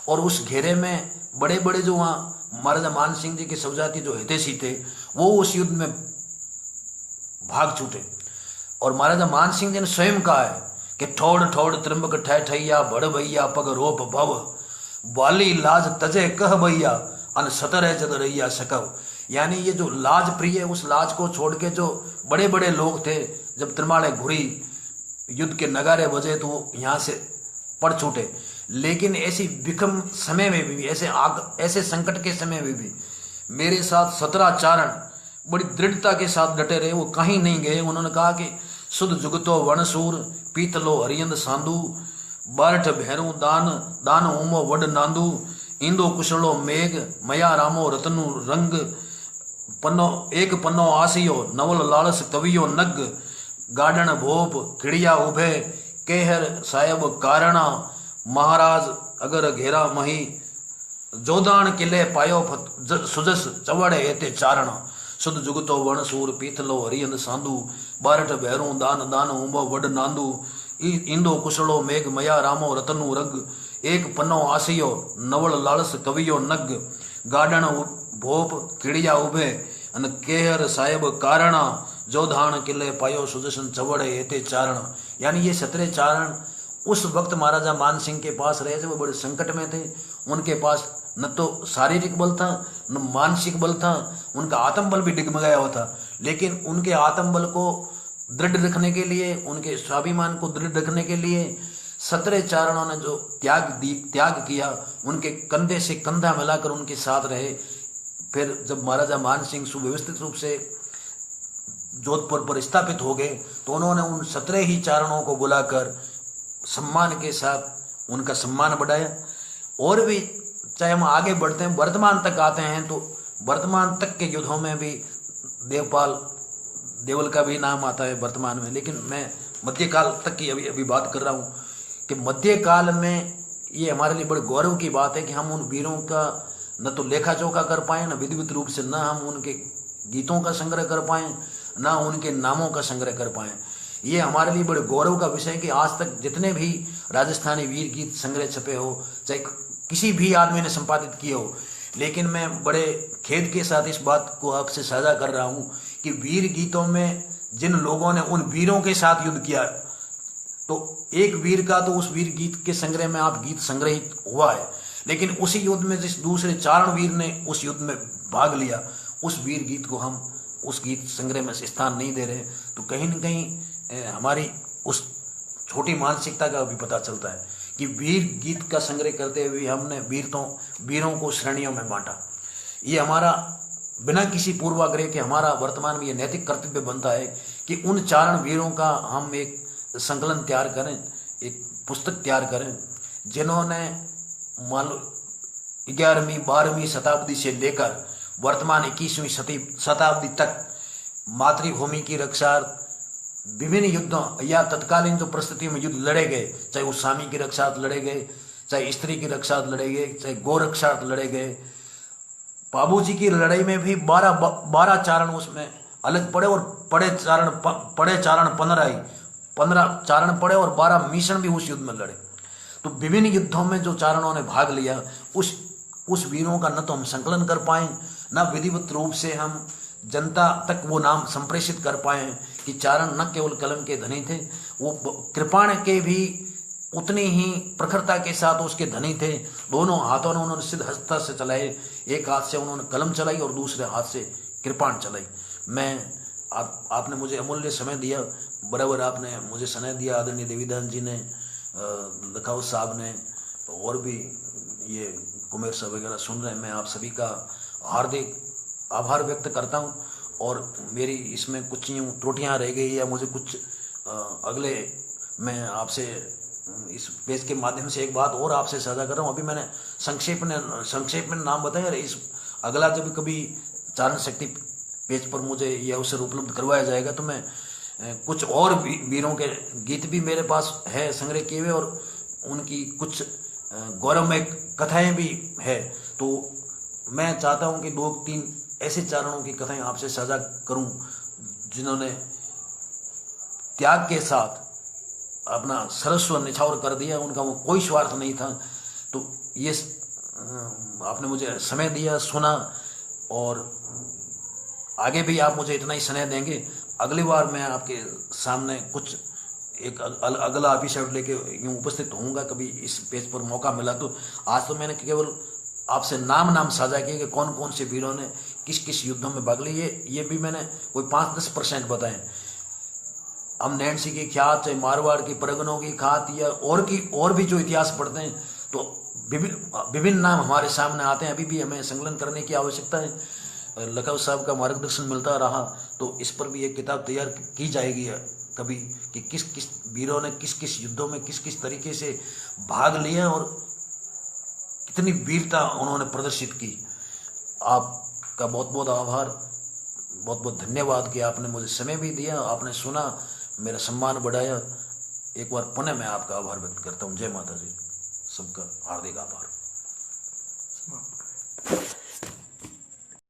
और उस घेरे में बड़े बड़े जो वहाँ महाराजा मानसिंह जी के सौजाती जो हितैषी थे वो उस युद्ध में भाग छूटे। और महाराजा मानसिंह जी ने स्वयं कहा है कि ठोड़ ठोड़ त्रिंबक ठह ठैया बड़ भैया पग रोप भव, बाली लाज तजे कह भैया अन सतर जद रैया सकव। यानी ये जो लाज प्रिय है, उस लाज को छोड़ के जो बड़े बड़े लोग थे, जब त्रिमाले घुरी युद्ध के नगारे बजे तो वो यहाँ से पड़ छूटे। लेकिन ऐसी विषम समय में भी, ऐसे संकट के समय में भी मेरे साथ 17 चारण बड़ी दृढ़ता के साथ डटे रहे, वो कहीं नहीं गए। उन्होंने कहा कि सुध जुगतो वनसूर पीतलो हरियंद सांदू, बारठ भैरू दान दान उमो वड नांदू, इंदो कुशलो मेघ मया रामो रतनु रंग, पन्नो एक पन्नो आसियो नवल लालस कवियो नग, गार्डन भोप खिड़िया उभे केहर साहेब कारणा, महाराज अगर घेरा मही जोदान किले पायो सुजस चवड़े एते चारण, सुध जुगतो वणसूर पीतलो हरियंद सांदू, बारठ भैरू दान दान उमो वड नांदू, इंदो कुशलो मेघ मया रामो रतनु रग, एक पन्नो आसियो नवल लालस कवियो नग, गार्डन भोप खिड़िया उभे अन केहर साहेब कारणा, जोधान किले पायो सुदर्शन चवड़े एते चारण। यानी ये 17 चारण उस वक्त महाराजा मानसिंह के पास रहे जब वो बड़े संकट में थे। उनके पास न तो शारीरिक बल था न मानसिक बल था, उनका आत्मबल भी डिगमगाया हुआ था। लेकिन उनके आत्मबल को दृढ़ रखने के लिए, उनके स्वाभिमान को दृढ़ रखने के लिए 17 चारणों ने जो त्याग किया, उनके कंधे से कंधा मिलाकर उनके साथ रहे। फिर जब महाराजा मानसिंह सुव्यवस्थित रूप से जोधपुर पर स्थापित हो गए तो उन्होंने उन 17 ही चारणों को बुलाकर सम्मान के साथ उनका सम्मान बढ़ाया। और भी चाहे हम आगे बढ़ते हैं, वर्तमान तक आते हैं, तो वर्तमान तक के युद्धों में भी देवल का भी नाम आता है वर्तमान में। लेकिन मैं मध्यकाल तक की अभी बात कर रहा हूँ कि मध्यकाल में ये हमारे लिए बड़े गौरव की बात है कि हम उन वीरों का न तो लेखा जोखा कर पाएँ, न विधिवत रूप से, न हम उनके गीतों का संग्रह कर पाएँ, न उनके नामों का संग्रह कर पाएँ। ये हमारे लिए बड़े गौरव का विषय है कि आज तक जितने भी राजस्थानी वीर गीत संग्रह छपे हो, चाहे किसी भी आदमी ने संपादित किए हो, लेकिन मैं बड़े खेद के साथ इस बात को आपसे साझा कर रहा हूँ कि वीर गीतों में जिन लोगों ने उन वीरों के साथ युद्ध किया, तो एक वीर का तो उस वीर गीत के संग्रह में आप गीत संग्रहित हुआ है, लेकिन उसी युद्ध में जिस दूसरे चारण वीर ने उस युद्ध में भाग लिया, उस वीर गीत को हम उस गीत संग्रह में से नहीं दे रहे। तो कहीं न कहीं हमारी उस छोटी मानसिकता का भी पता चलता है कि वीर गीत का संग्रह करते हुए हमने वीरों को श्रेणियों में बांटा। ये हमारा बिना किसी पूर्वाग्रह के हमारा वर्तमान में ये नैतिक कर्तव्य बनता है कि उन चारण वीरों का हम एक संकलन तैयार करें, एक पुस्तक तैयार करें, जिन्होंने मान लो 11वीं 12वीं शताब्दी से लेकर वर्तमान 21वीं शताब्दी तक मातृभूमि की रक्षा, विभिन्न युद्धों या तत्कालीन जो परिस्थितियों में युद्ध लड़े गए, चाहे वो स्वामी की रक्षा लड़े गए, चाहे स्त्री की रक्षा लड़े गए, चाहे गौ रक्षा लड़े गए। बाबूजी की लड़ाई में भी 12 चारण उसमें अलग पड़े और पड़े चारण 15 चारण पड़े और 12 मिशन भी उस युद्ध में लड़े। तो विभिन्न युद्धों में जो चारणों ने भाग लिया, उस वीरों का न तो हम संकलन कर पाए, न विधिवत रूप से हम जनता तक वो नाम संप्रेषित कर पाए कि चारण न केवल कलम के धनी थे, वो कृपाण के भी उतनी ही प्रखरता के साथ उसके धनी थे। दोनों हाथों ने उन्होंने सिद्ध हस्ता से चलाए, एक हाथ से उन्होंने कलम चलाई और दूसरे हाथ से कृपाण चलाई। आपने मुझे अमूल्य समय दिया, बराबर आपने मुझे समय दिया, आदरणीय देवीदास जी ने, लखावत साहब ने, और भी ये कुमेर साहब वगैरह सुन रहे हैं। मैं आप सभी का हार्दिक आभार व्यक्त करता हूँ। और मेरी इसमें कुछ यूँ त्रुटियाँ रह गई या मुझे कुछ अगले, मैं आपसे इस पेज के माध्यम से एक बात और आपसे साझा कर रहा हूँ। अभी मैंने संक्षेप में नाम बताया, इस अगला जब कभी चारण शक्ति पेज पर मुझे यह अवसर उपलब्ध करवाया जाएगा तो मैं कुछ और वीरों के गीत भी मेरे पास है संग्रह किए हुए, और उनकी कुछ गौरवमय कथाएं भी है। तो मैं चाहता हूं कि 2-3 ऐसे चारणों की कथाएं आपसे साझा करूं जिन्होंने त्याग के साथ अपना सर्वस्व निछावर कर दिया, उनका वो कोई स्वार्थ नहीं था। तो ये आपने मुझे समय दिया, सुना, और आगे भी आप मुझे इतना ही स्नेह देंगे। अगली बार मैं आपके सामने कुछ एक अगला एपिसोड लेके यूँ उपस्थित होऊंगा, कभी इस पेज पर मौका मिला तो। आज तो मैंने केवल आपसे नाम साझा किए कि कौन कौन से वीरों ने किस किस युद्धों में भाग लिए, ये भी मैंने कोई 5-10% बताए। हम नैन्सी की ख्यात, चाहे मारवाड़ की परगनों की ख्यात, या और भी जो इतिहास पढ़ते हैं तो विभिन्न नाम हमारे सामने आते हैं। अभी भी हमें संकलन करने की आवश्यकता है। लखावत साहब का मार्गदर्शन मिलता रहा तो इस पर भी एक किताब तैयार की जाएगी कभी, कि किस किस वीरों ने किस किस युद्धों में किस किस तरीके से भाग लिया और कितनी वीरता उन्होंने प्रदर्शित की। आपका बहुत बहुत आभार, बहुत बहुत धन्यवाद कि आपने मुझे समय भी दिया, आपने सुना, मेरा सम्मान बढ़ाया। एक बार पुनः मैं आपका आभार व्यक्त करता हूँ। जय माता जी, सबका हार्दिक आभार।